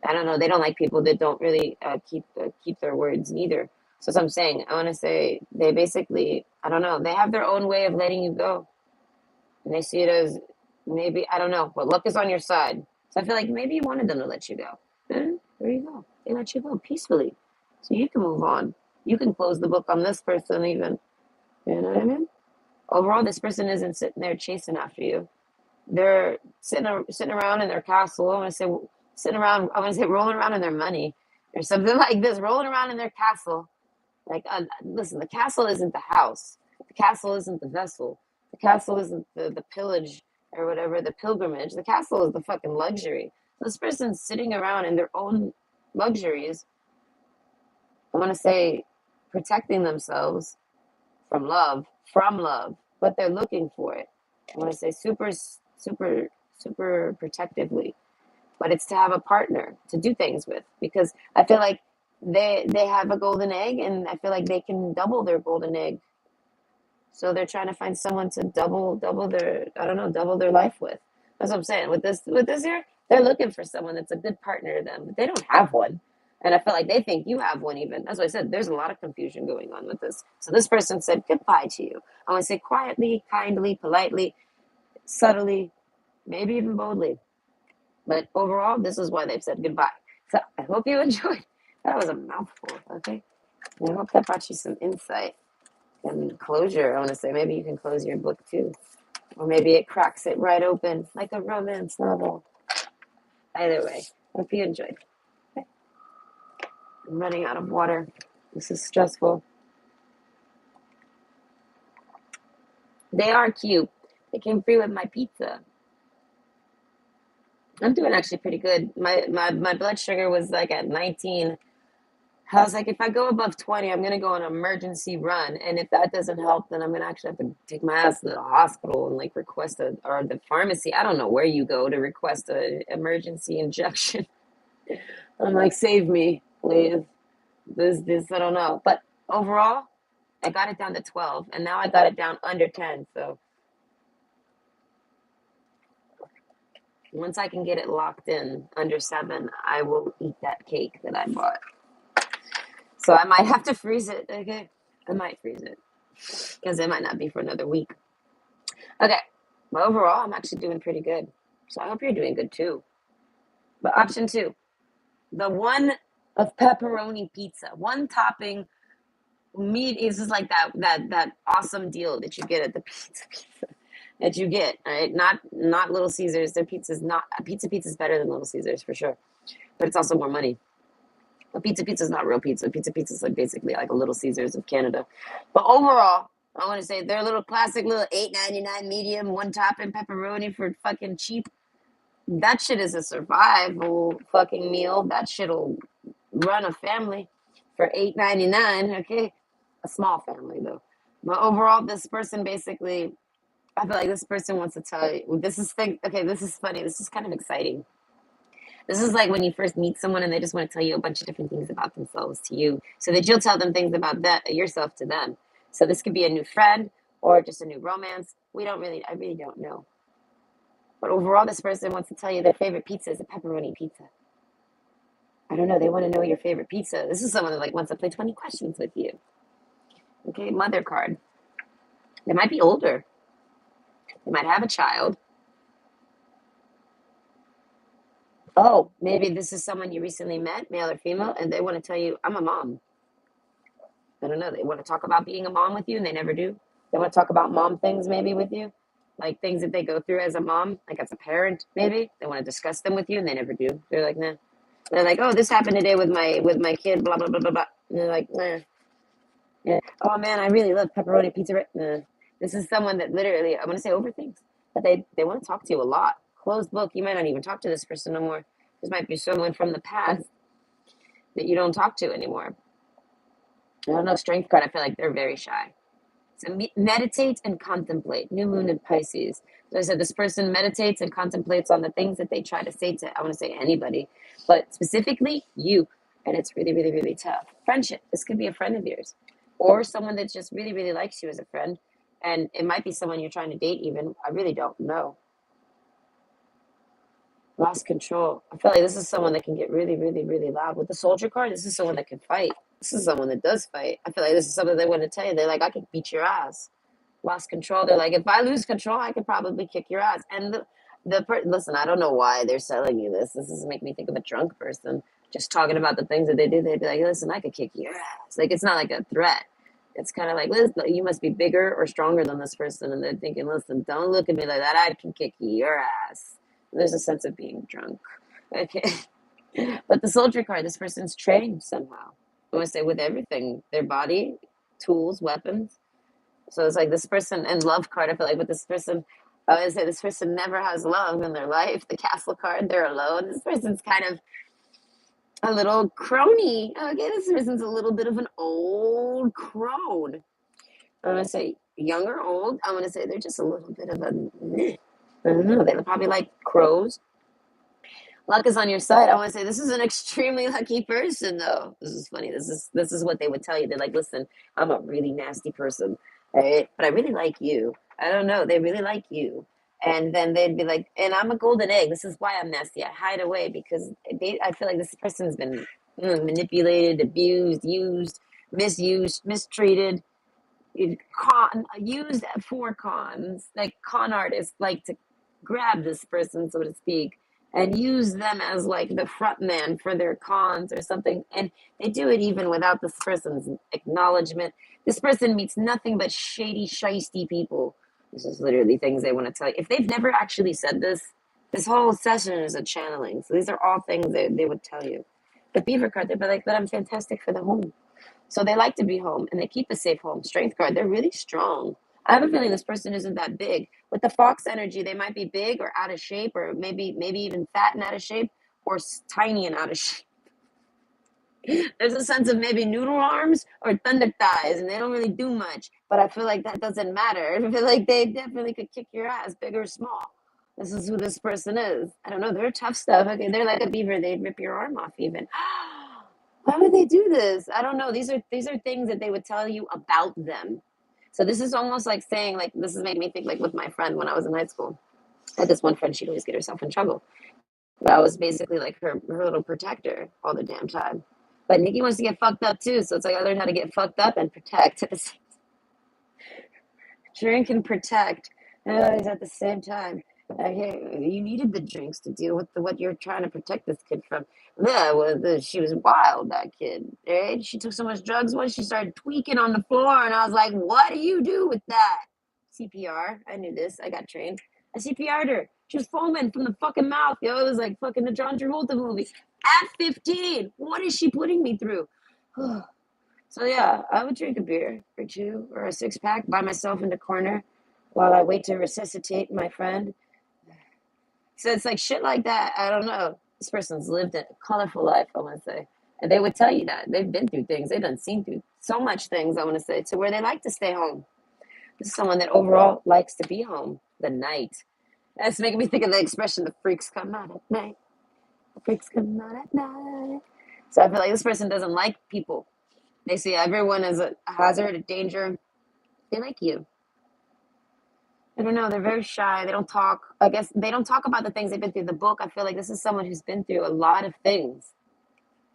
I don't know. They don't like people that don't really keep their words neither. So as I'm saying, I want to say they basically, I don't know, they have their own way of letting you go, and they see it as maybe I don't know, but luck is on your side. So I feel like maybe you wanted them to let you go. There you go. They let you go peacefully, so you can move on. You can close the book on this person, even. You know what I mean? Overall, this person isn't sitting there chasing after you. They're sitting around in their castle. I want to say sitting around. I want to say rolling around in their money or something like this. Rolling around in their castle. Like, listen, the castle isn't the house. The castle isn't the vessel. The castle isn't the pillage or whatever. The pilgrimage. The castle is the fucking luxury. So this person's sitting around in their own luxuries. I want to say protecting themselves from love, but they're looking for it. I want to say super protectively, but it's to have a partner to do things with because I feel like they have a golden egg, and I feel like they can double their golden egg. So they're trying to find someone to double their I don't know double their life with. That's what I'm saying. With this here, they're looking for someone that's a good partner to them, but they don't have one. And I feel like they think you have one even. That's what I said. There's a lot of confusion going on with this. So this person said goodbye to you. I want to say quietly, kindly, politely, subtly, maybe even boldly. But overall, this is why they've said goodbye. So I hope you enjoyed. That was a mouthful, okay? And I hope that brought you some insight and closure. I want to say maybe you can close your book too. Or maybe it cracks it right open like a romance novel. Either way, hope you enjoyed. Okay. I'm running out of water. This is stressful. They are cute. They came free with my pizza. I'm doing actually pretty good. My blood sugar was like at 19. I was like, if I go above 20, I'm gonna go on an emergency run, and if that doesn't help, then I'm gonna actually have to take my ass to the hospital and like request a or the pharmacy. I don't know where you go to request a emergency injection. I'm like, save me, please. This I don't know, but overall, I got it down to 12, and now I got it down under 10. So once I can get it locked in under 7, I will eat that cake that I bought. So I might have to freeze it. Okay, I might freeze it because it might not be for another week. Okay, but overall, I'm actually doing pretty good. So I hope you're doing good too. But option two, the one of pepperoni pizza, one topping meat is just like that awesome deal that you get at the pizza that you get. All right, not Little Caesars. Their pizza's not pizza's better than Little Caesars for sure, but it's also more money. But pizza is not real pizza. Pizza is like basically like a Little Caesars of Canada. But overall, I want to say their little classic little 8.99 medium one topping pepperoni for fucking cheap. That shit is a survival fucking meal. That shit'll run a family for 8.99. Okay, a small family though. But overall, this person basically, I feel like this person wants to tell you this is thing. Okay, this is funny. This is kind of exciting. This is like when you first meet someone and they just want to tell you a bunch of different things about themselves to you, so that you'll tell them things about that yourself to them. So this could be a new friend or just a new romance. I really don't know. But overall, this person wants to tell you their favorite pizza is a pepperoni pizza. I don't know. They want to know your favorite pizza. This is someone that like wants to play 20 questions with you. Okay, mother card. They might be older. They might have a child. Oh, maybe this is someone you recently met, male or female, and they want to tell you, I'm a mom. I don't know. They want to talk about being a mom with you, and they never do. They want to talk about mom things maybe with you, like things that they go through as a mom, like as a parent. Maybe they want to discuss them with you, and they never do. They're like, nah. They're like, oh, this happened today with my kid. Blah blah blah blah blah. And they're like, nah. Yeah. Oh man, I really love pepperoni pizza. Nah. This is someone that literally, I want to say overthinks, but they want to talk to you a lot. Closed book. You might not even talk to this person no more. This might be someone from the past that you don't talk to anymore. I don't know, strength card. I feel like they're very shy. So meditate and contemplate. New moon in Pisces. So I said this person meditates and contemplates on the things that they try to say to, I want to say anybody, but specifically you. And it's really, really, really tough. Friendship. This could be a friend of yours or someone that just really, really likes you as a friend. And it might be someone you're trying to date even. I really don't know. Lost control. I feel like this is someone that can get really, really, really loud. With the soldier card, this is someone that can fight. This is someone that does fight. I feel like this is something they want to tell you. They're like, I could beat your ass. Lost control. They're like, if I lose control, I could probably kick your ass. And listen, I don't know why they're selling you this. This is make me think of a drunk person just talking about the things that they do. They'd be like, listen, I could kick your ass. Like it's not like a threat. It's kind of like, listen, you must be bigger or stronger than this person, and they're thinking, listen, don't look at me like that. I can kick your ass. There's a sense of being drunk. Okay. But the soldier card, this person's trained somehow. I want to say with everything, their body, tools, weapons. So it's like this person and love card. I feel like with this person, I would say this person never has love in their life. The castle card, they're alone. This person's kind of a little crony. Okay, this person's a little bit of an old crone. I want to say young or old. I want to say they're just a little bit of a, I don't know. They probably like crows. Luck is on your side. I want to say this is an extremely lucky person, though. This is funny. This is what they would tell you. They're like, listen, I'm a really nasty person, right? But I really like you. I don't know. They really like you. And then they'd be like, and I'm a golden egg. This is why I'm nasty. I hide away because I feel like this person's been manipulated, abused, used, misused, mistreated, used for cons. Like con artists like to grab this person, so to speak, and use them as like the front man for their cons or something. And they do it even without this person's acknowledgement. This person meets nothing but shady, shisty people. This is literally things they want to tell you. If they've never actually said this whole session is a channeling. So these are all things that they would tell you. The beaver card, they'd be like, but I'm fantastic for the home. So they like to be home and they keep a safe home. Strength card, they're really strong. I have a feeling this person isn't that big. With the fox energy, they might be big or out of shape, or maybe even fat and out of shape, or tiny and out of shape. There's a sense of maybe noodle arms or thunder thighs, and they don't really do much. But I feel like that doesn't matter. I feel like they definitely could kick your ass, big or small. This is who this person is. I don't know. They're tough stuff. Okay, they're like a beaver. They'd rip your arm off even. Why would they do this? I don't know. These are things that they would tell you about them. So this is almost like saying, like, this is making me think, like, with my friend when I was in high school. I had this one friend, she'd always get herself in trouble. But I was basically like her little protector all the damn time. But Nikki wants to get fucked up too, so it's like I learned how to get fucked up and protect at the same. Drink and protect at the same time. You needed the drinks to deal with what you're trying to protect this kid from. Yeah, she was wild, that kid. Right? She took so much drugs once she started tweaking on the floor, and I was like, "What do you do with that?" CPR. I knew this. I got trained. I CPR'd her. She was foaming from the fucking mouth. Yo, it was like fucking the John Travolta movie. At 15, what is she putting me through? So yeah, I would drink a beer or two or a six pack by myself in the corner while I wait to resuscitate my friend. So it's like shit like that. I don't know. This person's lived a colorful life, I want to say. And they would tell you that. They've been through things. They've done seen through so much things, I want to say, to where they like to stay home. This is someone that overall likes to be home the night. That's making me think of the expression, the freaks come out at night. The freaks come out at night. So I feel like this person doesn't like people. They see everyone as a hazard, a danger. They like you. I don't know. They're very shy. They don't talk. I guess they don't talk about the things they've been through. The book, I feel like this is someone who's been through a lot of things.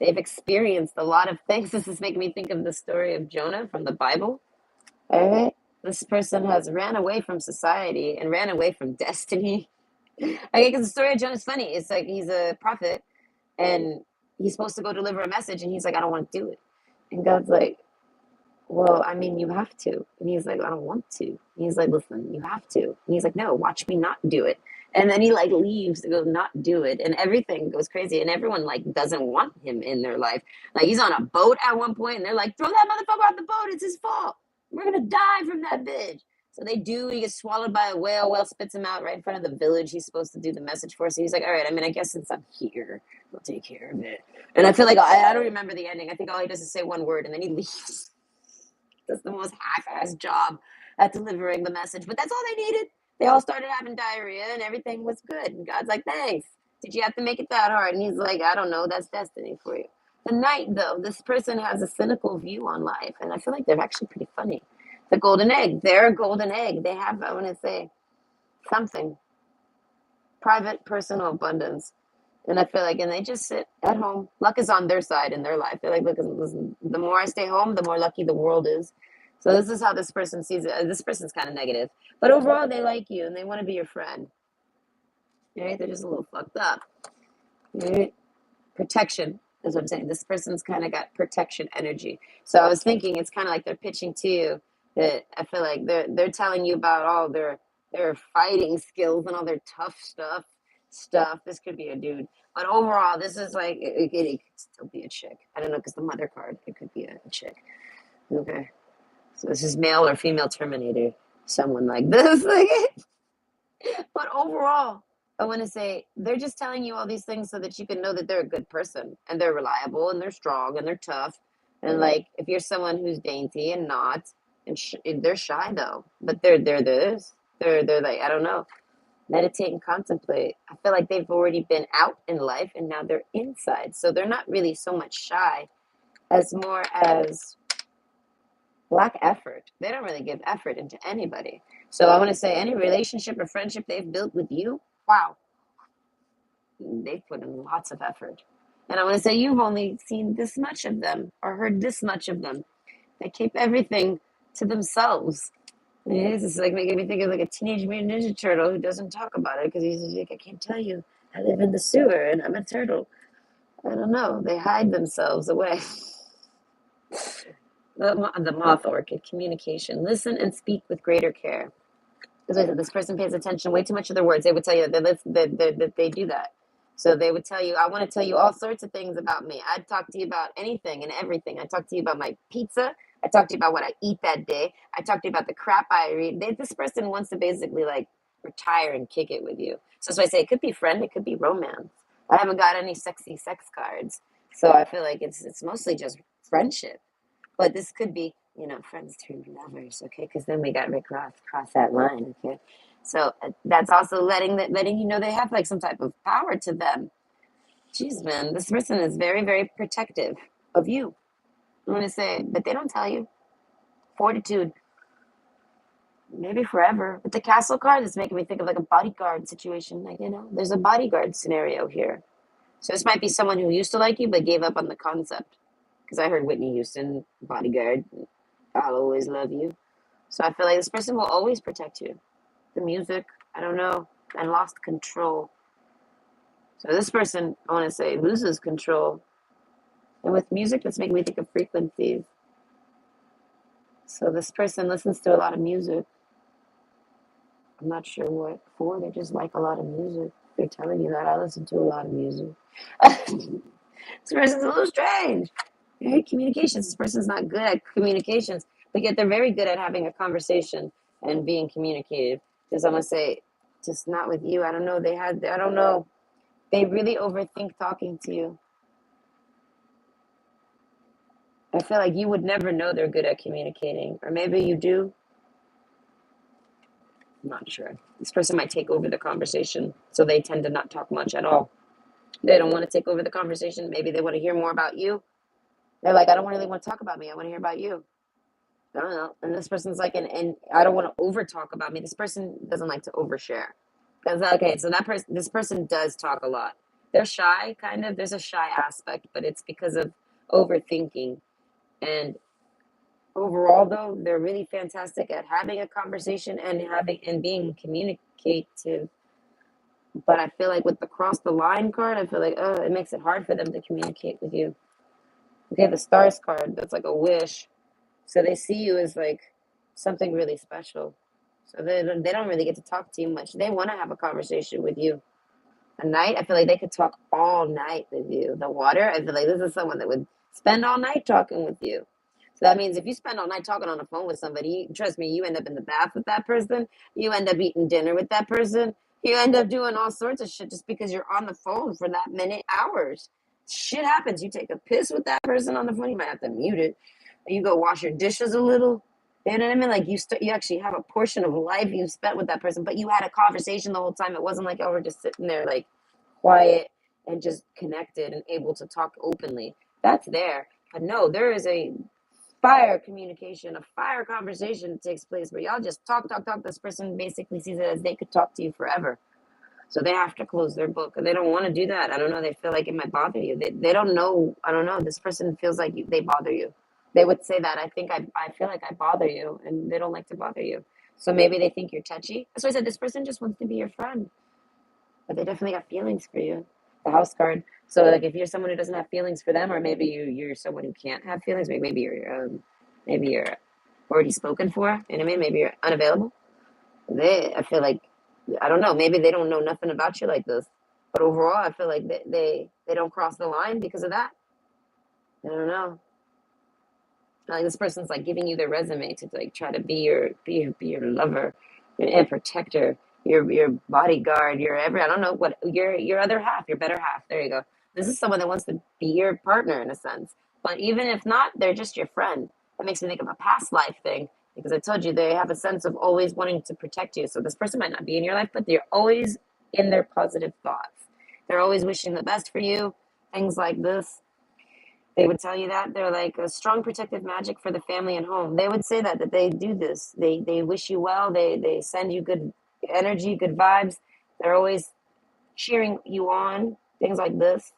They've experienced a lot of things. This is making me think of the story of Jonah from the Bible. All right. This person has ran away from society and ran away from destiny. Okay, because the story of Jonah is funny. It's like he's a prophet and he's supposed to go deliver a message, and he's like, I don't want to do it. And God's like, well, I mean, you have to. And he's like, I don't want to. And he's like, listen, you have to. And he's like, no, watch me not do it. And then he like leaves to go not do it. And everything goes crazy. And everyone like doesn't want him in their life. Like he's on a boat at one point and they're like, throw that motherfucker off the boat. It's his fault. We're going to die from that bitch. So they do. He gets swallowed by a whale. Whale spits him out right in front of the village he's supposed to do the message for. So he's like, all right, I mean, I guess since I'm here, I'll take care of it. And I feel like I don't remember the ending. I think all he does is say one word and then he leaves. Does the most half-assed job at delivering the message. But that's all they needed. They all started having diarrhea and everything was good. And God's like, thanks. Did you have to make it that hard? And he's like, I don't know. That's destiny for you. The night, though, this person has a cynical view on life. And I feel like they're actually pretty funny. The golden egg. They're a golden egg. They have, I want to say, something. Private, personal abundance. And I feel like, and they just sit at home. Luck is on their side in their life. They're like, look, listen, the more I stay home, the more lucky the world is. So this is how this person sees it. This person's kind of negative. But overall, they like you and they want to be your friend. Right? They're just a little fucked up. Right? Protection is what I'm saying. This person's kind of got protection energy. So I was thinking it's kind of like they're pitching to you that I feel like they're telling you about all their fighting skills and all their tough stuff. This could be a dude. But overall, this is like, it could still be a chick. I don't know, because the mother card, it could be a chick. Okay. So this is male or female Terminator. Someone like this. But overall, I want to say they're just telling you all these things so that you can know that they're a good person and they're reliable and they're strong and they're tough. And like, if you're someone who's dainty and not, and they're shy though, but they're this. They're like, I don't know. Meditate and contemplate. I feel like they've already been out in life and now they're inside. So they're not really so much shy as more as lack effort. They don't really give effort into anybody. So I want to say any relationship or friendship they've built with you, wow, they've put in lots of effort. And I want to say you've only seen this much of them or heard this much of them. They keep everything to themselves. This is like making me think of like a Teenage Mutant Ninja Turtle who doesn't talk about it because he's like, I can't tell you. I live in the sewer and I'm a turtle. I don't know. They hide themselves away. The moth orchid, communication. Listen and speak with greater care. Because this person pays attention way too much to their words. They would tell you that they do that. So they would tell you, I want to tell you all sorts of things about me. I'd talk to you about anything and everything. I'd talk to you about my pizza, I talked to you about what I eat that day. I talked to you about the crap I read. This person wants to basically like retire and kick it with you. So that's why I say it could be friend, it could be romance. I haven't got any sexy sex cards, so I feel like it's mostly just friendship. But this could be, friends turned lovers, okay? Because then we got Rick Ross cross that line, okay? So that's also letting you know they have like some type of power to them. Jeez, man, this person is very, very protective of you. I'm gonna say, but they don't tell you. Fortitude, maybe forever. But the castle card is making me think of like a bodyguard situation. Like, there's a bodyguard scenario here. So this might be someone who used to like you but gave up on the concept. Because I heard Whitney Houston, bodyguard, I'll always love you. So I feel like this person will always protect you. The music, I don't know, and lost control. So this person, I want to say, loses control. And with music, that's making me think of frequencies. So this person listens to a lot of music. I'm not sure what for. They just like a lot of music. They're telling you that I listen to a lot of music. This person's a little strange. Very communications. This person's not good at communications, but yet they're very good at having a conversation and being communicative. Just I'm gonna say, just not with you. I don't know. I don't know. They really overthink talking to you. I feel like you would never know they're good at communicating, or maybe you do. I'm not sure. This person might take over the conversation, so they tend to not talk much at all. They don't want to take over the conversation. Maybe they want to hear more about you. They're like, I don't really want to talk about me. I want to hear about you. I don't know. And this person's like, and I don't want to over talk about me. This person doesn't like to overshare. That's okay. So this person does talk a lot. They're shy, kind of. There's a shy aspect, but it's because of overthinking. And overall, though, they're really fantastic at having a conversation and being communicative. But I feel like with the cross the line card, I feel like it makes it hard for them to communicate with you. Okay, the stars card, that's like a wish. So they see you as like something really special. So they don't really get to talk to you much. They want to have a conversation with you. A night, I feel like they could talk all night with you. The water, I feel like this is someone that would spend all night talking with you. So that means if you spend all night talking on the phone with somebody, trust me, you end up in the bath with that person. You end up eating dinner with that person. You end up doing all sorts of shit just because you're on the phone for that many hours. Shit happens. You take a piss with that person on the phone. You might have to mute it. You go wash your dishes a little. You know what I mean? Like you actually have a portion of life you spent with that person, but you had a conversation the whole time. It wasn't like, oh, we're just sitting there like quiet and just connected and able to talk openly. That's there. But no, there is a fire communication, a fire conversation that takes place where y'all just talk, talk, talk. This person basically sees it as they could talk to you forever. So they have to close their book. And they don't want to do that. I don't know. They feel like it might bother you. They don't know. I don't know. This person feels like they bother you. They would say that. I feel like I bother you. And they don't like to bother you. So maybe they think you're touchy. So I said, this person just wants to be your friend. But they definitely got feelings for you. The house card. So like if you're someone who doesn't have feelings for them, or maybe you're someone who can't have feelings, maybe you're already spoken for. You know what I mean? Maybe you're unavailable. I feel like I don't know. Maybe they don't know nothing about you like this. But overall, I feel like they don't cross the line because of that. I don't know. Like this person's like giving you their resume to like try to be your lover and protector, your bodyguard, your every I don't know what your other half, your better half. There you go. This is someone that wants to be your partner in a sense. But even if not, they're just your friend. That makes me think of a past life thing because I told you they have a sense of always wanting to protect you. So this person might not be in your life, but they're always in their positive thoughts. They're always wishing the best for you. Things like this. They would tell you that they're like a strong protective magic for the family and home. They would say that they do this. They wish you well. They send you good energy, good vibes. They're always cheering you on. Things like this.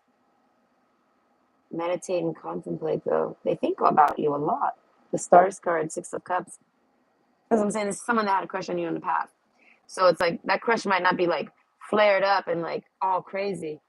Meditate and contemplate though. They think about you a lot. The stars card, Six of Cups. As I'm saying, this is someone that had a crush on you in the past. So it's like that crush might not be like flared up and like all crazy,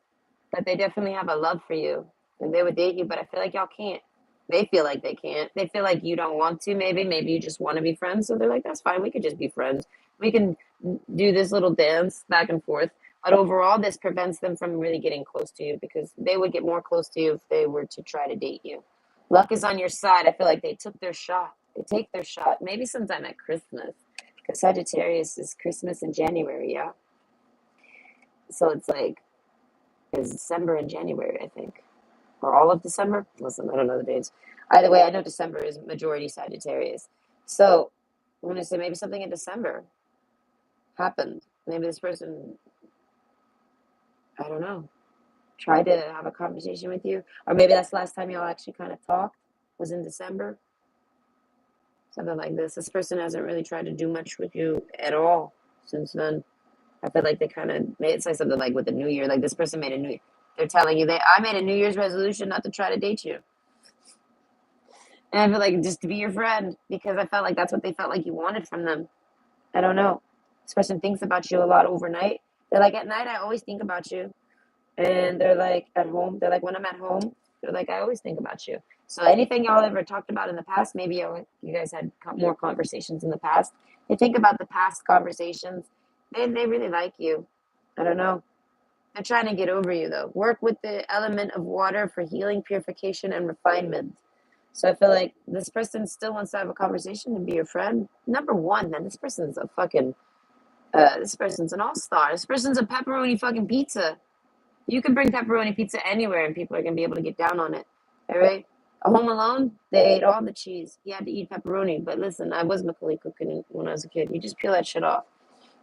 but they definitely have a love for you and they would date you, but I feel like y'all can't. They feel like they can't. They feel like you don't want to, maybe you just want to be friends. So they're like, that's fine. We could just be friends. We can do this little dance back and forth. But overall, this prevents them from really getting close to you because they would get more close to you if they were to try to date you. Luck is on your side. I feel like they took their shot. They take their shot. Maybe sometime at Christmas. Because Sagittarius is Christmas in January, yeah? So it's like, it's December and January, I think. Or all of December? Listen, I don't know the dates. Either way, I know December is majority Sagittarius. So I'm going to say maybe something in December happened. Maybe this person, I don't know, tried to have a conversation with you. Or maybe that's the last time y'all actually kind of talked was in December. Something like this. This person hasn't really tried to do much with you at all since then. I feel like they kind of made it say something like with the new year, like this person made a new. They're telling you I made a New Year's resolution not to try to date you, and I feel like just to be your friend because I felt like that's what they felt like you wanted from them. I don't know. This person thinks about you a lot overnight. They're like at night I always think about you, and they're like at home. They're like when I'm at home, they're like I always think about you. So anything y'all ever talked about in the past, maybe you guys had more conversations in the past. They think about the past conversations. They really like you. I don't know. They're trying to get over you though. Work with the element of water for healing, purification, and refinement. So I feel like this person still wants to have a conversation and be your friend. Number one, man, this person's a fucking this person's an all-star. This person's a pepperoni fucking pizza. You can bring pepperoni pizza anywhere and people are gonna be able to get down on it. All right. A Home Alone, they ate all the cheese. He had to eat pepperoni. But listen, I was Macaulay cooking when I was a kid. You just peel that shit off.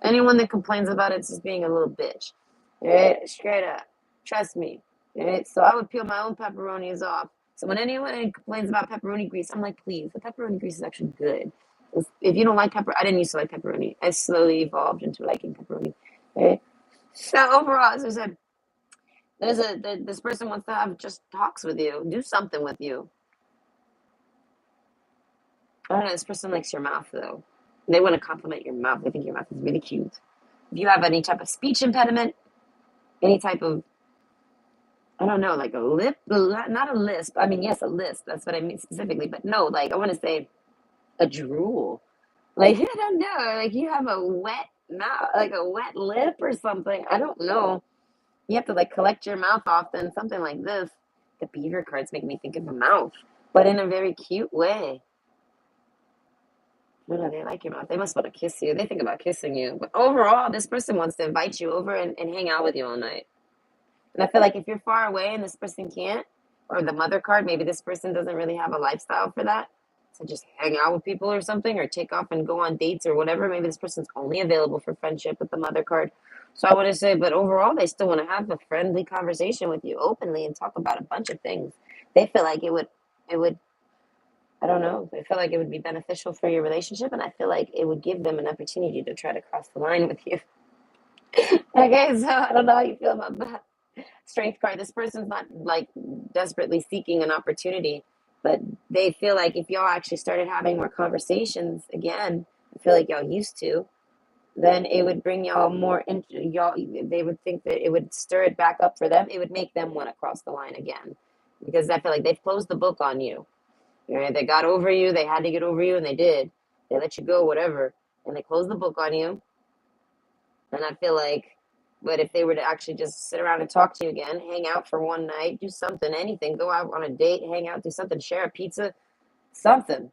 Anyone that complains about it is just being a little bitch. Right? Straight up. Trust me. Right? So I would peel my own pepperonis off. So when anyone complains about pepperoni grease, I'm like, please, the pepperoni grease is actually good. If you don't like I didn't used to like pepperoni. I slowly evolved into liking pepperoni. Right? So overall, as I said, this person wants to have just talks with you, do something with you. I don't know. This person likes your mouth though. They want to compliment your mouth. They think your mouth is really cute. If you have any type of speech impediment, any type of I don't know, like a lip, not a lisp. I mean, yes, a lisp. That's what I mean specifically. But no, like I want to say a drool. Like I don't know, like you have a wet mouth, like a wet lip or something. I don't know. You have to like collect your mouth often. Something like this. The beaver cards make me think of a mouth, but in a very cute way. No, no, they like your mouth. They must want to kiss you. They think about kissing you. But overall, this person wants to invite you over and hang out with you all night. And I feel like if you're far away and this person can't, or the mother card, maybe this person doesn't really have a lifestyle for that. So just hang out with people or something, or take off and go on dates or whatever. Maybe this person's only available for friendship with the mother card. So I want to say, but overall, they still want to have a friendly conversation with you openly and talk about a bunch of things. They feel like it would, I don't know, they feel like it would be beneficial for your relationship. And I feel like it would give them an opportunity to try to cross the line with you. Okay, so I don't know how you feel about that. Strength card. This person's not like desperately seeking an opportunity, but they feel like if y'all actually started having more conversations again, I feel like y'all used to, then it would bring y'all more into y'all. They would think that it would stir it back up for them. It would make them want to cross the line again because I feel like they've closed the book on you. You know, they got over you. They had to get over you, and they did. They let you go, whatever, and they closed the book on you. And I feel like, but if they were to actually just sit around and talk to you again, hang out for one night, do something, anything, go out on a date, hang out, do something, share a pizza, something.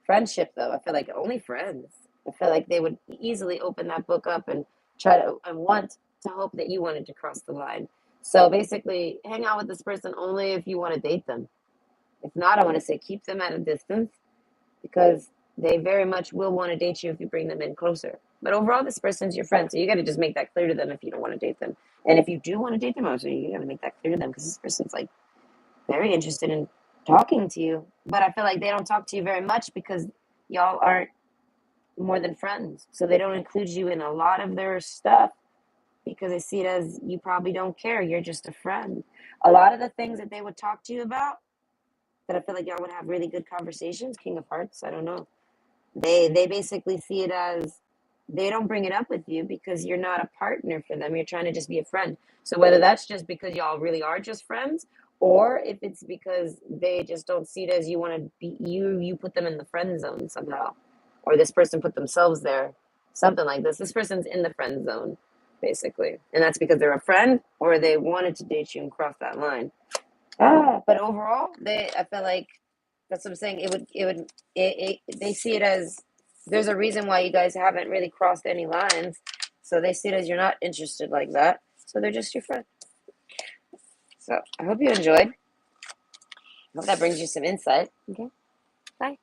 Friendship, though, I feel like only friends. I feel like they would easily open that book up and try to, and want to hope that you wanted to cross the line. So basically, hang out with this person only if you want to date them. If not, I want to say keep them at a distance because they very much will want to date you if you bring them in closer. But overall, this person's your friend, so you got to just make that clear to them if you don't want to date them. And if you do want to date them, also you got to make that clear to them because this person's like very interested in talking to you. But I feel like they don't talk to you very much because y'all aren't more than friends, so they don't include you in a lot of their stuff because they see it as you probably don't care. You're just a friend. A lot of the things that they would talk to you about that I feel like y'all would have really good conversations. King of Hearts, I don't know. They basically see it as they don't bring it up with you because you're not a partner for them. You're trying to just be a friend. So whether that's just because y'all really are just friends, or if it's because they just don't see it as you want to be you put them in the friend zone somehow, or this person put themselves there, something like this. This person's in the friend zone, basically, and that's because they're a friend or they wanted to date you and cross that line. But overall, I feel like That's what I'm saying. They see it as there's a reason why you guys haven't really crossed any lines. So they see it as you're not interested like that. So they're just your friend. So I hope you enjoyed. I hope that brings you some insight. Okay. Bye.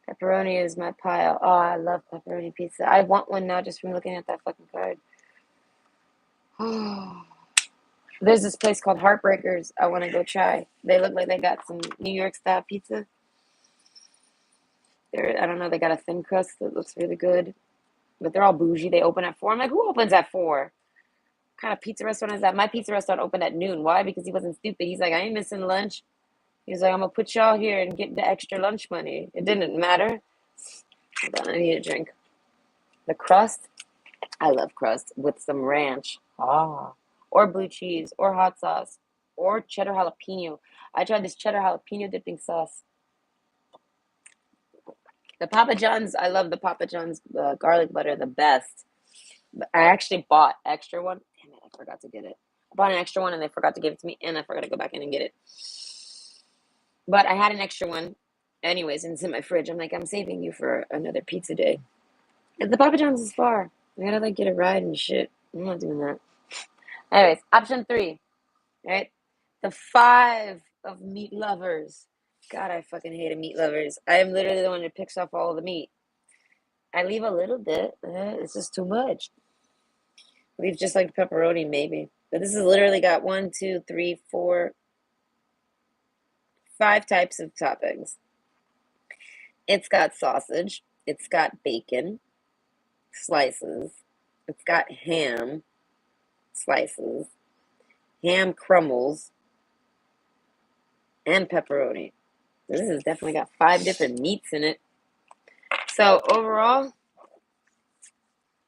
Pepperoni is my pile. Oh, I love pepperoni pizza. I want one now just from looking at that fucking card. Oh. There's this place called Heartbreakers I want to go try. They look like they got some New York style pizza. I don't know, they got a thin crust that looks really good. But they're all bougie. They open at 4. I'm like, who opens at 4? What kind of pizza restaurant is that? My pizza restaurant opened at noon. Why? Because he wasn't stupid. He's like, I ain't missing lunch. He's like, I'm going to put y'all here and get the extra lunch money. It didn't matter. Hold on, I need a drink. The crust, I love crust with some ranch. Ah. Or blue cheese, or hot sauce, or cheddar jalapeno. I tried this cheddar jalapeno dipping sauce. The Papa John's, I love the Papa John's garlic butter the best. I actually bought extra one. Damn it, I forgot to get it. I bought an extra one and they forgot to give it to me, and I forgot to go back in and get it. But I had an extra one anyways, and it's in my fridge. I'm like, I'm saving you for another pizza day. And the Papa John's is far. I gotta like get a ride and shit. I'm not doing that. Anyways, option 3, right? The 5 of meat lovers. God, I fucking hate meat lovers. I am literally the one that picks off all the meat. I leave a little bit. It's just too much. Leave just like pepperoni, maybe. But this has literally got 1, 2, 3, 4, 5 types of toppings. It's got sausage. It's got bacon slices. It's got ham slices, ham crumbles, and pepperoni. This has definitely got 5 different meats in it. So overall,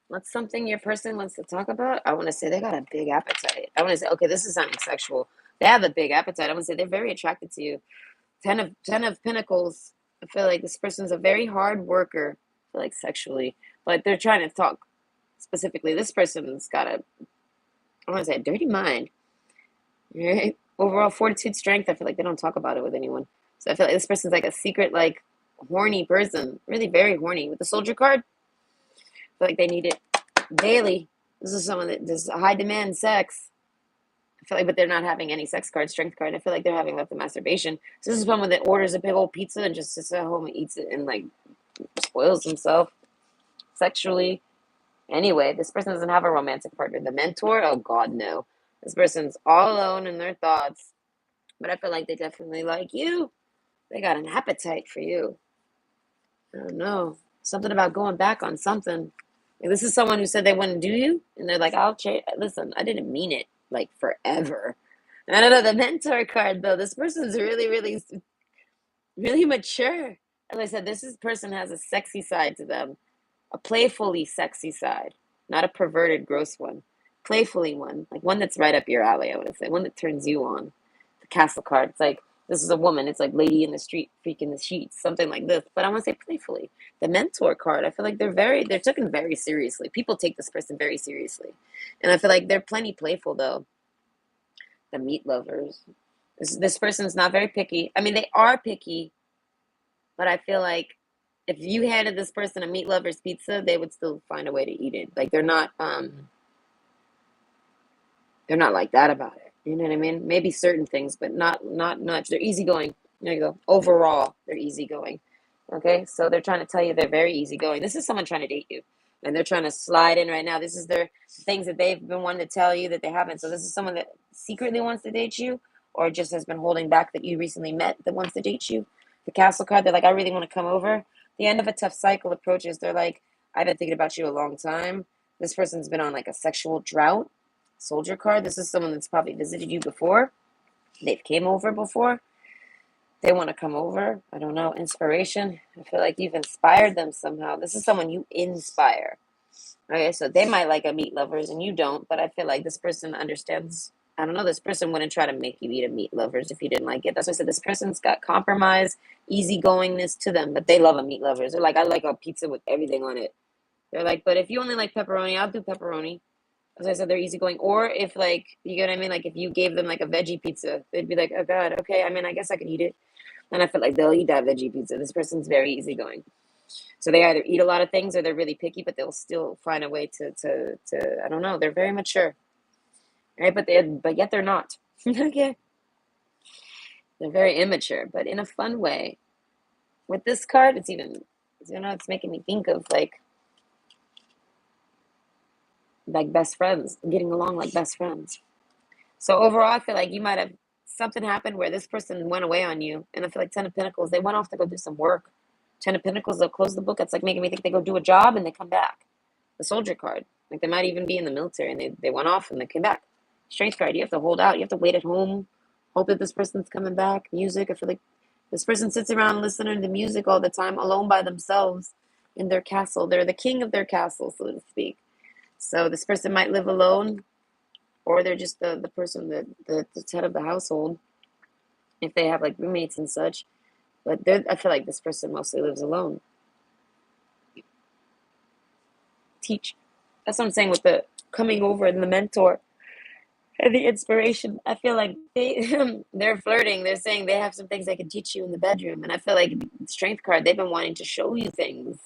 what's something your person wants to talk about? I want to say they got a big appetite. I want to say, okay, this is sounding sexual. They have a big appetite. I want to say they're very attracted to you. 10 of Pentacles. I feel like this person's a very hard worker. I feel like sexually, but they're trying to talk specifically. This person's got I want to say, a dirty mind. Right? Overall fortitude, strength. I feel like they don't talk about it with anyone. So I feel like this person's like a secret, like horny person, really very horny. With the soldier card, I feel like they need it daily. This is someone that does high demand sex. I feel like, but they're not having any sex card, strength card. I feel like they're having like the masturbation. So this is someone that orders a big old pizza and just sits at home and eats it and like spoils himself sexually. Anyway, this person doesn't have a romantic partner. The mentor, oh God, no. This person's all alone in their thoughts. But I feel like they definitely like you. They got an appetite for you. I don't know. Something about going back on something. Like, this is someone who said they wouldn't do you, and they're like, I'll change. Listen, I didn't mean it like forever. I don't know. The mentor card, though, this person's really, really, really mature. As I said, person has a sexy side to them, a playfully sexy side, not a perverted, gross one. Playfully one, like one that's right up your alley, I would say, one that turns you on. The castle card, it's like, this is a woman, it's like lady in the street, freak in the sheets, something like this. But I want to say playfully. The mentor card, I feel like they're taken very seriously. People take this person very seriously. And I feel like they're plenty playful, though. The meat lovers. This person's not very picky. I mean, they are picky, but I feel like if you handed this person a meat lover's pizza, they would still find a way to eat it. Like they're not like that about it. You know what I mean? Maybe certain things, but not much. They're easygoing. There you go. Overall, they're easygoing. Okay, so they're trying to tell you they're very easygoing. This is someone trying to date you, and they're trying to slide in right now. This is their things that they've been wanting to tell you that they haven't. So this is someone that secretly wants to date you, or just has been holding back that you recently met that wants to date you. The castle card, they're like, I really want to come over. The end of a tough cycle approaches. They're like, I've been thinking about you a long time. This person's been on like a sexual drought. Soldier card, this is someone that's probably visited you before. They've came over before. They want to come over. I don't know. Inspiration. I feel like you've inspired them somehow. This is someone you inspire. Okay, so they might like a meat lovers and you don't, but I feel like this person understands. I don't know. This person wouldn't try to make you eat a meat lovers if you didn't like it. That's why I said this person's got compromise, easygoingness to them, but they love a meat lovers. They're like, I like a pizza with everything on it. They're like, but if you only like pepperoni, I'll do pepperoni. As I said, they're easygoing. Or if like, you get what I mean? Like if you gave them like a veggie pizza, they'd be like, oh God, okay. I mean, I guess I could eat it. And I feel like they'll eat that veggie pizza. This person's very easygoing. So they either eat a lot of things or they're really picky, but they'll still find a way to I don't know, they're very mature. Right? But yet they're not. Okay. They're very immature, but in a fun way. With this card, it's even, it's making me think of like best friends, getting along like best friends. So overall, I feel like you might have something happened where this person went away on you, and I feel like Ten of Pentacles, they went off to go do some work. Ten of Pentacles, they'll close the book. It's like making me think they go do a job and they come back. The Soldier card, like they might even be in the military and they went off and they came back. Strength card, you have to hold out. You have to wait at home, hope that this person's coming back. Music, I feel like this person sits around listening to music all the time, alone by themselves in their castle. They're the king of their castle, so to speak. So this person might live alone, or they're just the person that the head of the household, if they have like roommates and such. But I feel like this person mostly lives alone. Teach. That's what I'm saying with the coming over and the mentor and the inspiration. I feel like they're flirting. They're saying they have some things they can teach you in the bedroom, and I feel like Strength card. They've been wanting to show you things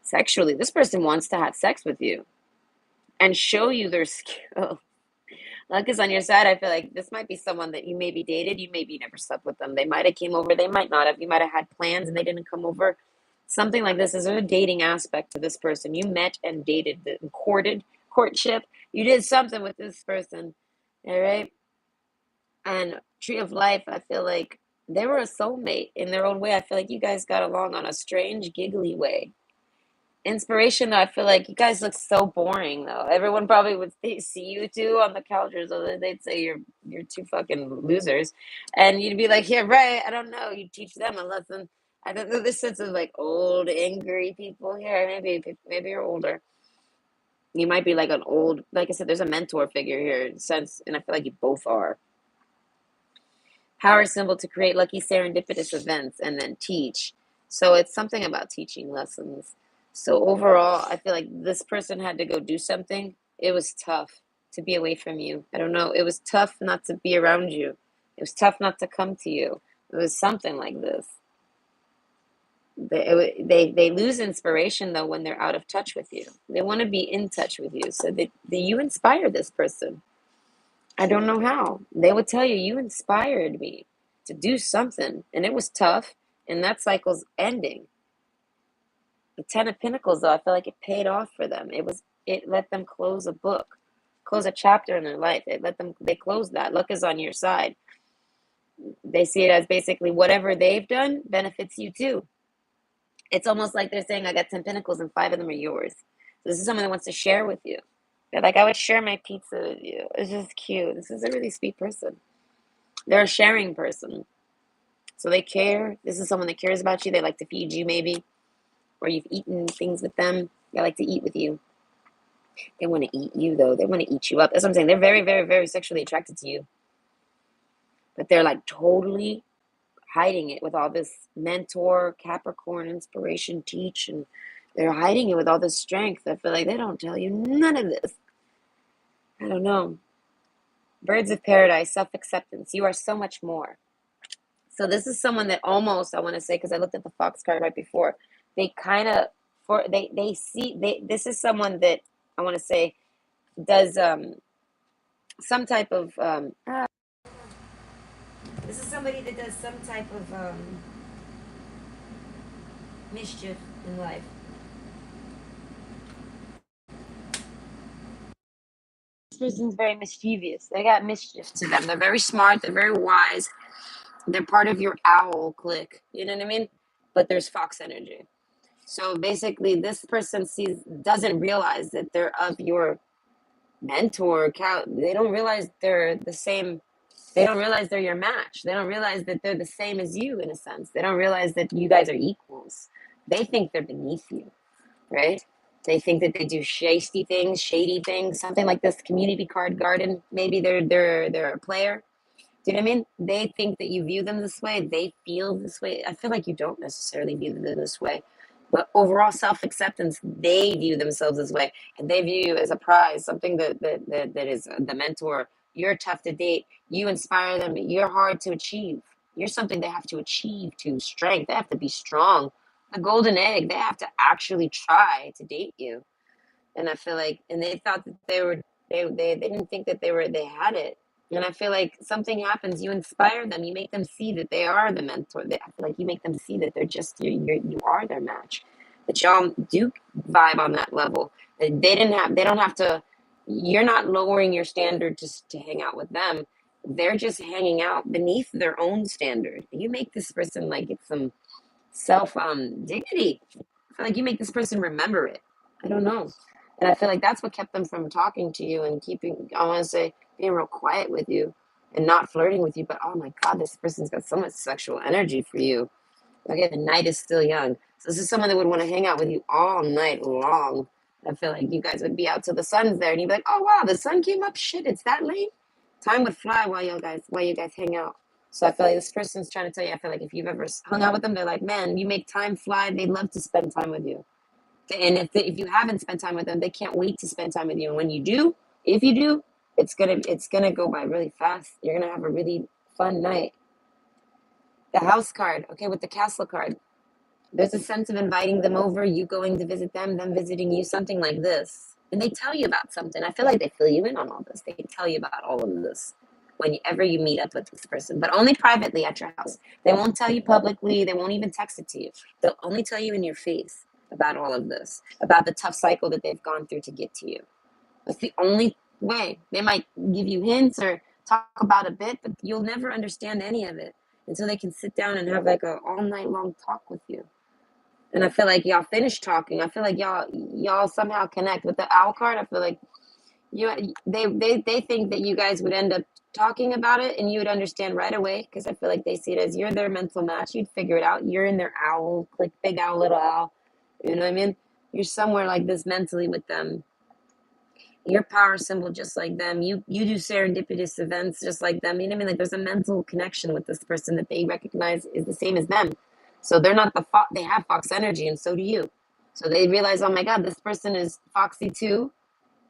sexually. This person wants to have sex with you and show you their skill. Luck is on your side. I feel like this might be someone that you maybe dated. You maybe never slept with them. They might have came over. They might not have. You might have had plans and they didn't come over. Something like this is a dating aspect to this person. You met and dated, courtship. You did something with this person, all right? And Tree of Life, I feel like they were a soulmate in their own way. I feel like you guys got along on a strange, giggly way. Inspiration, though, I feel like you guys look so boring, though. Everyone probably would see you two on the couch, or so they'd say you're two fucking losers, and you'd be like, "Yeah, right. I don't know." You teach them a lesson. I don't know this sense of like old, angry people here. Maybe you're older. You might be like an old, like I said, there's a mentor figure here in sense, and I feel like you both are. Power symbol to create lucky serendipitous events and then teach. So it's something about teaching lessons. So overall, I feel like this person had to go do something. It was tough to be away from you. I don't know. It was tough not to be around you. It was tough not to come to you. It was something like this. They lose inspiration though when they're out of touch with you. They want to be in touch with you. So you inspire this person. I don't know how. They would tell you inspired me to do something, and it was tough, and that cycle's ending. The Ten of Pentacles, though, I feel like it paid off for them. It let them close a book, close a chapter in their life. They closed that. Luck is on your side. They see it as basically whatever they've done benefits you too. It's almost like they're saying, I got 10 pentacles and 5 of them are yours. So this is someone that wants to share with you. They're like, I would share my pizza with you. It's just cute. This is a really sweet person. They're a sharing person. So they care. This is someone that cares about you. They like to feed you maybe. Or you've eaten things with them. They like to eat with you. They want to eat you though. They want to eat you up. That's what I'm saying. They're very, very, very sexually attracted to you. But they're like totally hiding it with all this mentor, Capricorn, inspiration, teach, and they're hiding it with all this strength. I feel like they don't tell you none of this. I don't know. Birds of paradise, self-acceptance. You are so much more. So this is someone that almost, I want to say, because I looked at the Fox card right before, they kind of, this is someone that I want to say does some type of, this is somebody that does some type of mischief in life. This person's very mischievous. They got mischief to them. They're very smart. They're very wise. They're part of your owl clique. You know what I mean? But there's fox energy. So basically, this person doesn't realize that they're of your mentor. They don't realize they're the same. They don't realize they're your match. They don't realize that they're the same as you in a sense. They don't realize that you guys are equals. They think they're beneath you, right? They think that they do shady things, something like this community card garden. Maybe they're a player. Do you know what I mean? They think that you view them this way. They feel this way. I feel like you don't necessarily view them this way. But overall self-acceptance, they view themselves this way. And they view you as a prize, something that is the mentor. You're tough to date. You inspire them. You're hard to achieve. You're something they have to achieve to strength. They have to be strong. The golden egg, they have to actually try to date you. And I feel like, and they thought that they didn't think that they had it. And I feel like something happens, you inspire them, you make them see that they are the mentor. I feel like you make them see that they're just, you are their match, that y'all do vibe on that level. They don't have to, you're not lowering your standard to hang out with them. They're just hanging out beneath their own standard. You make this person like get some self dignity. I feel like you make this person remember it. I don't know. And I feel like that's what kept them from talking to you and keeping, I want to say, being real quiet with you and not flirting with you. But oh my God, this person's got so much sexual energy for you. Okay, the night is still young. So this is someone that would want to hang out with you all night long. I feel like you guys would be out till the sun's there and you'd be like, oh wow, the sun came up. Shit, it's that late. Time would fly while you guys hang out. So I feel like this person's trying to tell you, I feel like if you've ever hung out with them, they're like, man, you make time fly. They'd love to spend time with you. And if you haven't spent time with them, they can't wait to spend time with you. And when you do, if you do, it's gonna go by really fast. You're gonna have a really fun night. The house card, okay, with the castle card, there's a sense of inviting them over, you going to visit them visiting you, something like this. And they tell you about something. I feel like they fill you in on all this. They tell you about all of this whenever you meet up with this person, but only privately at your house. They won't tell you publicly. They won't even text it to you. They'll only tell you in your face about all of this, about the tough cycle that they've gone through to get to you. That's the only way. They might give you hints or talk about a bit, but you'll never understand any of it until they can sit down and have like a all night long talk with you. And I feel like y'all finish talking. I feel like y'all somehow connect with the owl card. I feel like they think that you guys would end up talking about it and you would understand right away because I feel like they see it as you're their mental match. You'd figure it out. You're in their owl, like big owl, little owl. You know what I mean? You're somewhere like this mentally with them. Your power symbol just like them. You do serendipitous events just like them. You know what I mean? Like there's a mental connection with this person that they recognize is the same as them. So they're not they have fox energy and so do you. So they realize, oh my God, this person is foxy too.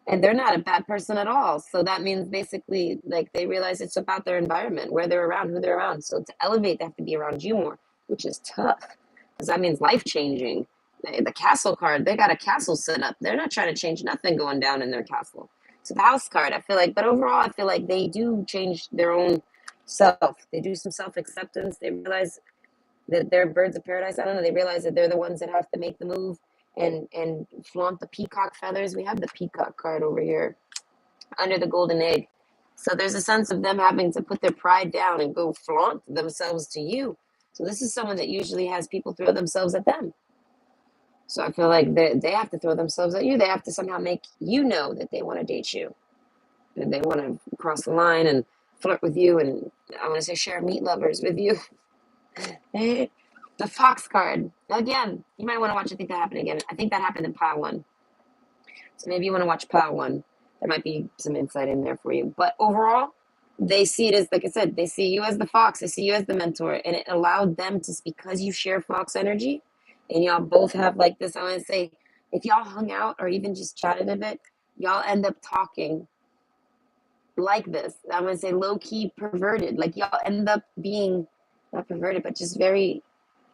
And they're not a bad person at all. So that means basically like they realize it's about their environment, where they're around, who they're around. So to elevate, they have to be around you more, which is tough because that means life changing. The castle card, they got a castle set up. They're not trying to change nothing going down in their castle. So the house card, I feel like, but overall, I feel like they do change their own self. They do some self acceptance. They realize that they're birds of paradise. I don't know. They realize that they're the ones that have to make the move and flaunt the peacock feathers. We have the peacock card over here under the golden egg. So there's a sense of them having to put their pride down and go flaunt themselves to you. So this is someone that usually has people throw themselves at them. So I feel like they have to throw themselves at you. They have to somehow make you know that they want to date you. And they want to cross the line and flirt with you and I want to say share meat lovers with you. The fox card. Again, you might want to watch. I think that happened again. I think that happened in pile one. So maybe you want to watch pile one. There might be some insight in there for you. But overall, they see it as, like I said, they see you as the fox. They see you as the mentor. And it allowed them to, because you share fox energy and y'all both have like this, I want to say, if y'all hung out or even just chatted a bit, y'all end up talking like this. I'm going to say low key perverted. Like y'all end up being not perverted, but just very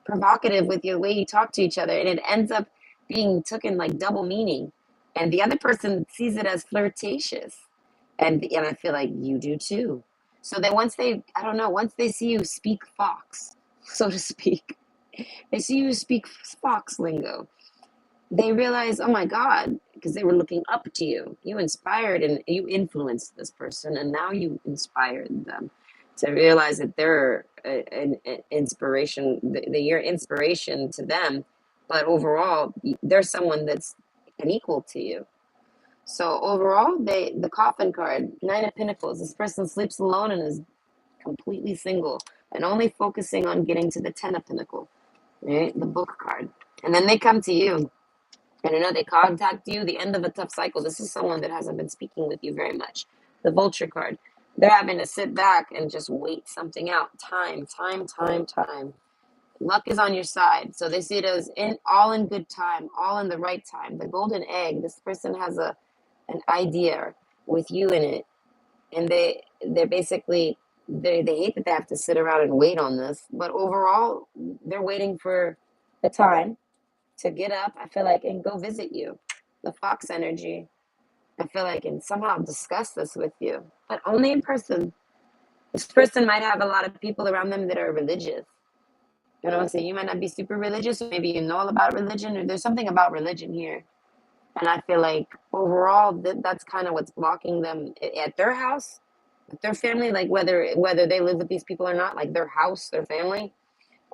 provocative with your way you talk to each other, and it ends up being taken like double meaning, and the other person sees it as flirtatious, and I feel like you do too. So that once they see you speak fox, so to speak, they see you speak fox lingo, they realize, oh my God, because they were looking up to you. You inspired and you influenced this person, and now you inspired them to realize that they're an inspiration, that you're inspiration to them. But overall, they're someone that's an equal to you. So overall, the coffin card, Nine of Pentacles, this person sleeps alone and is completely single and only focusing on getting to the Ten of Pentacles, right? The book card. And then they come to you. And I know they contact you, the end of a tough cycle. This is someone that hasn't been speaking with you very much. The vulture card. They're having to sit back and just wait something out. Time, time, time, time. Luck is on your side. So they see it as all in good time, all in the right time. The golden egg, this person has an idea with you in it. And they're basically they hate that they have to sit around and wait on this, but overall, they're waiting for the time to get up, I feel like, and go visit you. The fox energy, I feel like, and somehow discuss this with you, but only in person. This person might have a lot of people around them that are religious. You know what I'm saying? You might not be super religious, or maybe you know all about religion, or there's something about religion here. And I feel like overall, that's kind of what's blocking them at their house, with their family, like whether they live with these people or not, like their house, their family.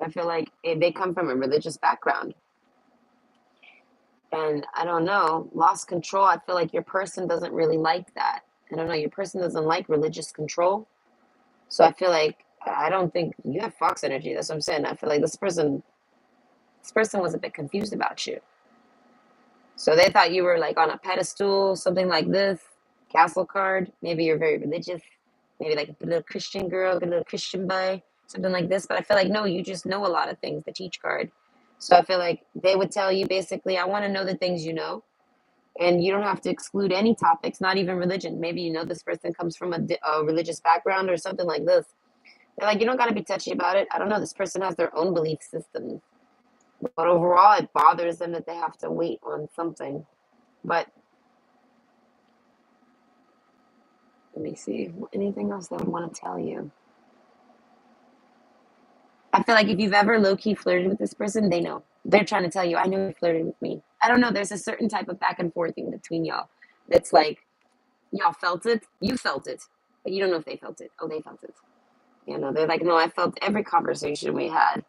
I feel like they come from a religious background. And I don't know, lost control. I feel like your person doesn't really like that. I don't know, your person doesn't like religious control. So I feel like I don't think you have fox energy. That's what I'm saying. I feel like this person was a bit confused about you. So they thought you were like on a pedestal, something like this, castle card. Maybe you're very religious, maybe like a little Christian girl, a little Christian boy, something like this. But I feel like no, you just know a lot of things, the teach card. So I feel like they would tell you basically, I want to know the things you know. And you don't have to exclude any topics, not even religion. Maybe you know this person comes from a religious background or something like this. They're like, you don't got to be touchy about it. I don't know. This person has their own belief system. But overall, it bothers them that they have to wait on something. But let me see. Anything else that I want to tell you? I feel like if you've ever low key flirted with this person, they know. They're trying to tell you, I know you flirted with me. I don't know. There's a certain type of back and forth thing between y'all that's like, y'all felt it, you felt it, but you don't know if they felt it. Oh, they felt it. You know, they're like, no, I felt every conversation we had.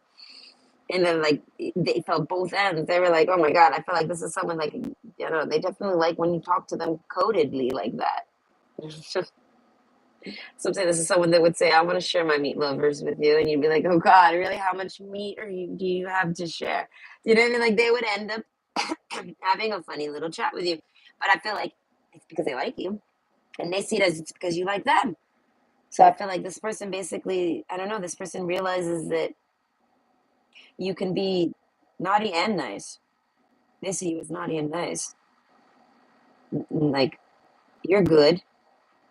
And then, like, they felt both ends. They were like, oh my God, I feel like this is someone like, they definitely like when you talk to them codedly like that. Sometimes this is someone that would say, I want to share my meat lovers with you. And you'd be like, oh God, really? How much meat do you have to share? You know what I mean? Like, they would end up having a funny little chat with you. But I feel like it's because they like you. And they see it as it's because you like them. So I feel like this person basically, I don't know, this person realizes that you can be naughty and nice. They see you as naughty and nice. Like, you're good,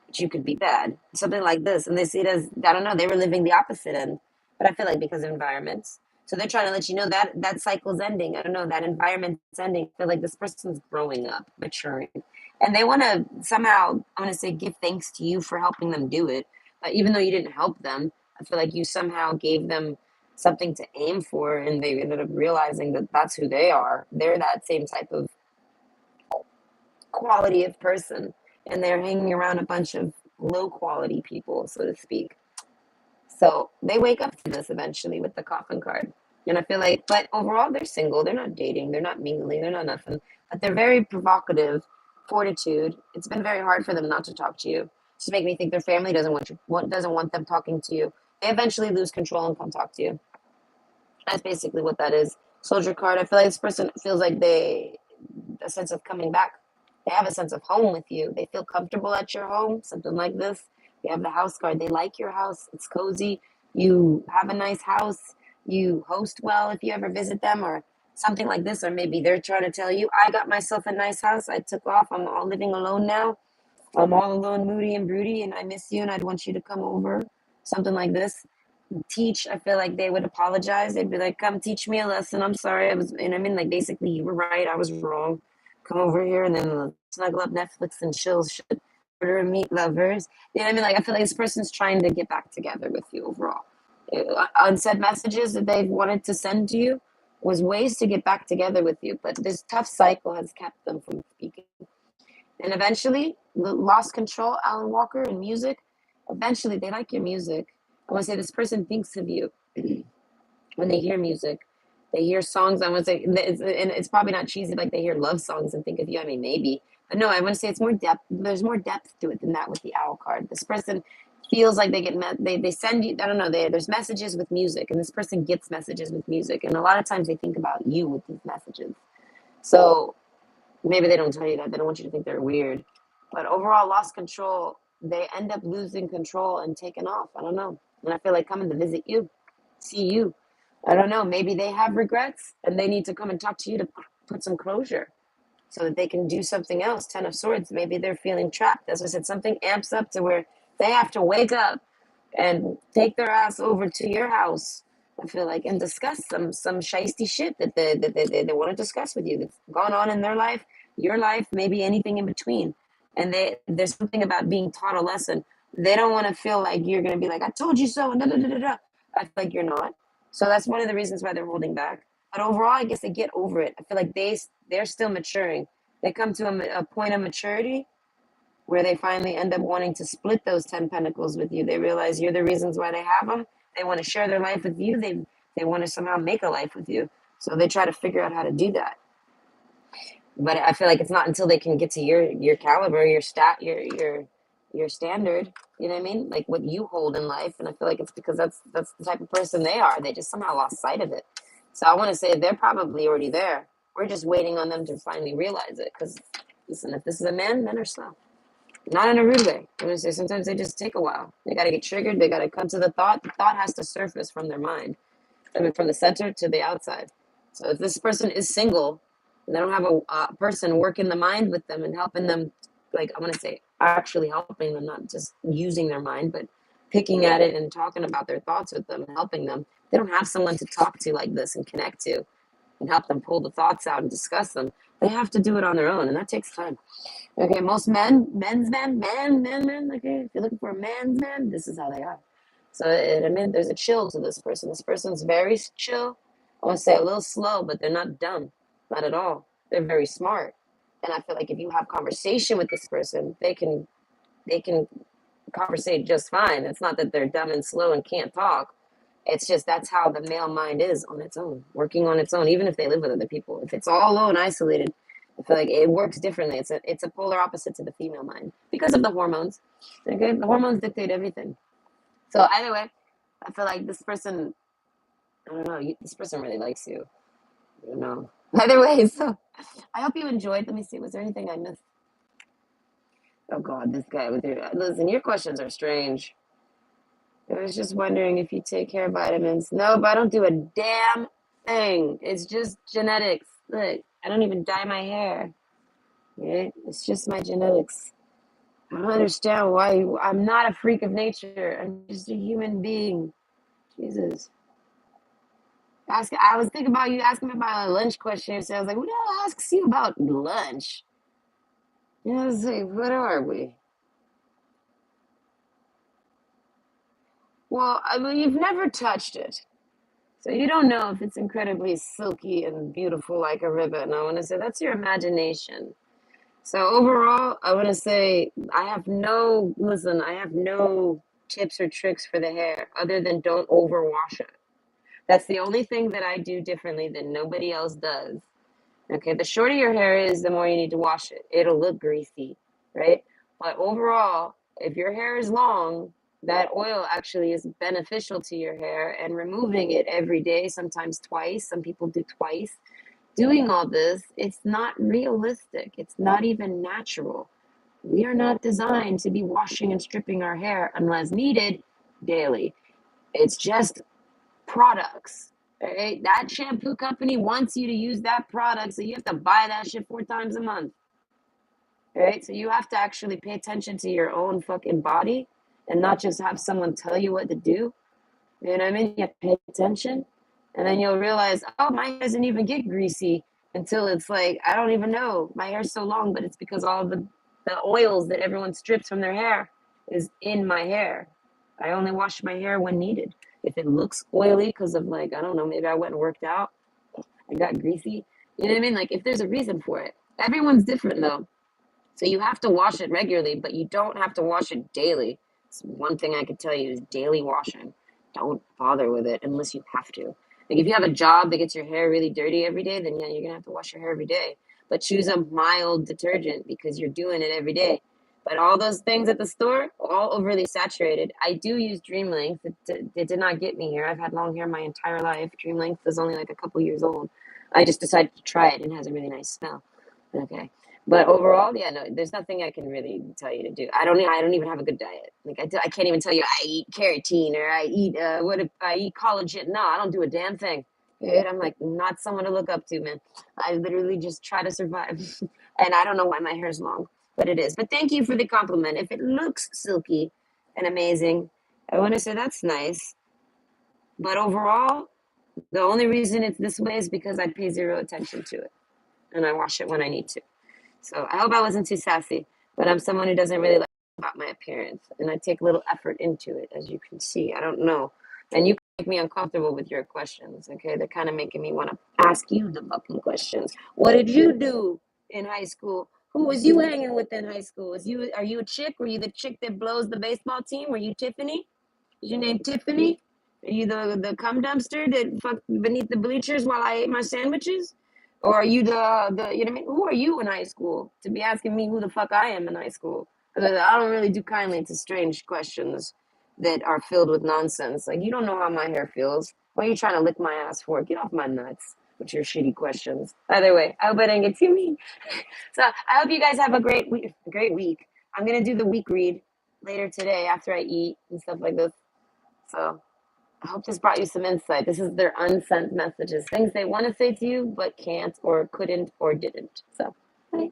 but you could be bad. Something like this. And they see it as, I don't know, they were living the opposite end. But I feel like because of environments. So they're trying to let you know that that cycle's ending. I don't know, that environment's ending. I feel like this person's growing up, maturing. And they want to somehow, I want to say, give thanks to you for helping them do it. But even though you didn't help them, I feel like you somehow gave them something to aim for. And they ended up realizing that that's who they are. They're that same type of quality of person, and they're hanging around a bunch of low quality people, so to speak. So they wake up to this eventually with the coffin card. And I feel like, but overall, they're single. They're not dating. They're not mingling. They're not nothing. But they're very provocative, fortitude. It's been very hard for them not to talk to you. Just make me think their family doesn't want them talking to you. They eventually lose control and come talk to you. That's basically what that is. Soldier card. I feel like this person feels like a sense of coming back. They have a sense of home with you. They feel comfortable at your home, something like this. You have the house card. They like your house. It's cozy. You have a nice house. You host well if you ever visit them or something like this. Or maybe they're trying to tell you, I got myself a nice house. I took off. I'm all living alone now. I'm all alone, moody and broody, and I miss you and I'd want you to come over. Something like this. Teach, I feel like they would apologize. They'd be like, come teach me a lesson. I'm sorry. And I mean, like, basically, you were right. I was wrong. Come over here and then snuggle up Netflix and chill, shit, order and meet lovers. You know what I mean? Like, I feel like this person's trying to get back together with you overall. Unsaid messages that they've wanted to send to you was ways to get back together with you. But this tough cycle has kept them from speaking. And eventually, lost control, Alan Walker, and music. Eventually, they like your music. I want to say this person thinks of you when they hear music. They hear songs. I want to say, and it's probably not cheesy, like they hear love songs and think of you. I mean, maybe. But no, I want to say it's more depth. There's more depth to it than that with the owl card. This person feels like they send you, I don't know, there's messages with music, and this person gets messages with music. And a lot of times they think about you with these messages. So maybe they don't tell you that. They don't want you to think they're weird. But overall, lost control. They end up losing control and taking off. I don't know. And I feel like coming to visit you, see you. I don't know. Maybe they have regrets and they need to come and talk to you to put some closure so that they can do something else. Ten of Swords. Maybe they're feeling trapped. As I said, something amps up to where they have to wake up and take their ass over to your house. I feel like, and discuss some shisty shit that they want to discuss with you that's gone on in their life, your life, maybe anything in between. And there's something about being taught a lesson. They don't want to feel like you're gonna be like, I told you so, and da da da da da. I feel like you're not. So that's one of the reasons why they're holding back. But overall, I guess they get over it. I feel like they're still maturing. They come to a point of maturity where they finally end up wanting to split those 10 pentacles with you. They realize you're the reasons why they have them. They want to share their life with you. They want to somehow make a life with you. So they try to figure out how to do that. But I feel like it's not until they can get to your caliber, your standard, you know what I mean? Like what you hold in life. And I feel like it's because that's the type of person they are. They just somehow lost sight of it. So I want to say they're probably already there. We're just waiting on them to finally realize it. Because listen, if this is a man, men are slow. Not in a rude way. I'm gonna say sometimes they just take a while. They gotta get triggered. They gotta come to the thought. The thought has to surface from their mind. I mean, from the center to the outside. So if this person is single, and they don't have a person working the mind with them and helping them, like I want to say, actually helping them, not just using their mind, but picking at it and talking about their thoughts with them, and helping them. They don't have someone to talk to like this and connect to, and help them pull the thoughts out and discuss them. They have to do it on their own, and that takes time. Okay, most men's men. Okay, if you're looking for a man's man, this is how they are. So I mean, there's a chill to this person. This person's very chill. I want to say a little slow, but they're not dumb, not at all. They're very smart, and I feel like if you have conversation with this person, they can conversate just fine. It's not that they're dumb and slow and can't talk. It's just that's how the male mind is on its own, working on its own, even if they live with other people. If it's all alone, isolated, I feel like it works differently. It's a polar opposite to the female mind because of the hormones. Okay, the hormones dictate everything. So either way, I feel like this person, I don't know, this person really likes you. I don't know. Either way, so I hope you enjoyed. Let me see, was there anything I missed? Oh God, this guy with your listen. Your questions are strange. I was just wondering if you take hair vitamins. Nope, I don't do a damn thing. It's just genetics. Look, I don't even dye my hair. Yeah, it's just my genetics. I don't understand why I'm not a freak of nature. I'm just a human being. Jesus. I was thinking about you asking me about a lunch question. So I was like, who the hell asks you about lunch? You know, it's like, what are we? Well, I mean, you've never touched it. So you don't know if it's incredibly silky and beautiful like a ribbon. I want to say that's your imagination. So overall, I want to say I have no tips or tricks for the hair other than don't overwash it. That's the only thing that I do differently than nobody else does. Okay, the shorter your hair is, the more you need to wash it. It'll look greasy, right? But overall, if your hair is long, that oil actually is beneficial to your hair, and removing it every day, sometimes twice, some people do twice. Doing all this, it's not realistic. It's not even natural. We are not designed to be washing and stripping our hair unless needed daily. It's just products. Right? That shampoo company wants you to use that product, so you have to buy that shit 4 times a month. Right? So you have to actually pay attention to your own fucking body and not just have someone tell you what to do. You know what I mean? You have to pay attention. And then you'll realize, oh, my hair doesn't even get greasy until it's like, I don't even know. My hair's so long, but it's because all the oils that everyone strips from their hair is in my hair. I only wash my hair when needed. If it looks oily because of like, I don't know, maybe I went and worked out, I got greasy. You know what I mean? Like if there's a reason for it. Everyone's different though. So you have to wash it regularly, but you don't have to wash it daily. It's one thing I could tell you is daily washing. Don't bother with it unless you have to. Like if you have a job that gets your hair really dirty every day, then yeah, you're gonna have to wash your hair every day. But choose a mild detergent because you're doing it every day. But all those things at the store, all overly saturated. I do use Dream Length. It did not get me here. I've had long hair my entire life. Dream Length is only like a couple years old. I just decided to try it and it has a really nice smell. Okay. But overall, yeah, no, there's nothing I can really tell you to do. I don't even have a good diet. Like I can't even tell you I eat carotene or I eat what if I eat collagen. No, I don't do a damn thing. Right? I'm like not someone to look up to, man. I literally just try to survive, and I don't know why my hair's long, but it is. But thank you for the compliment. If it looks silky and amazing, I want to say that's nice. But overall, the only reason it's this way is because I pay zero attention to it and I wash it when I need to. So I hope I wasn't too sassy, but I'm someone who doesn't really like about my appearance and I take little effort into it, as you can see. I don't know. And you make me uncomfortable with your questions, okay? They're kind of making me want to ask you the fucking questions. What did you do in high school? Who was you hanging with in high school? Are you a chick? Were you the chick that blows the baseball team? Were you Tiffany? Is your name Tiffany? Are you the cum dumpster that fucked beneath the bleachers while I ate my sandwiches? Or are you the you know what I mean? Who are you in high school to be asking me who the fuck I am in high school? Because I don't really do kindly to strange questions that are filled with nonsense. Like you don't know how my hair feels. What are you trying to lick my ass for? Get off my nuts with your shitty questions. Either way, I hope I didn't get too mean. So I hope you guys have a great week. A great week. I'm gonna do the week read later today after I eat and stuff like this. So I hope this brought you some insight. This is their unsent messages, things they want to say to you but can't or couldn't or didn't. So, bye.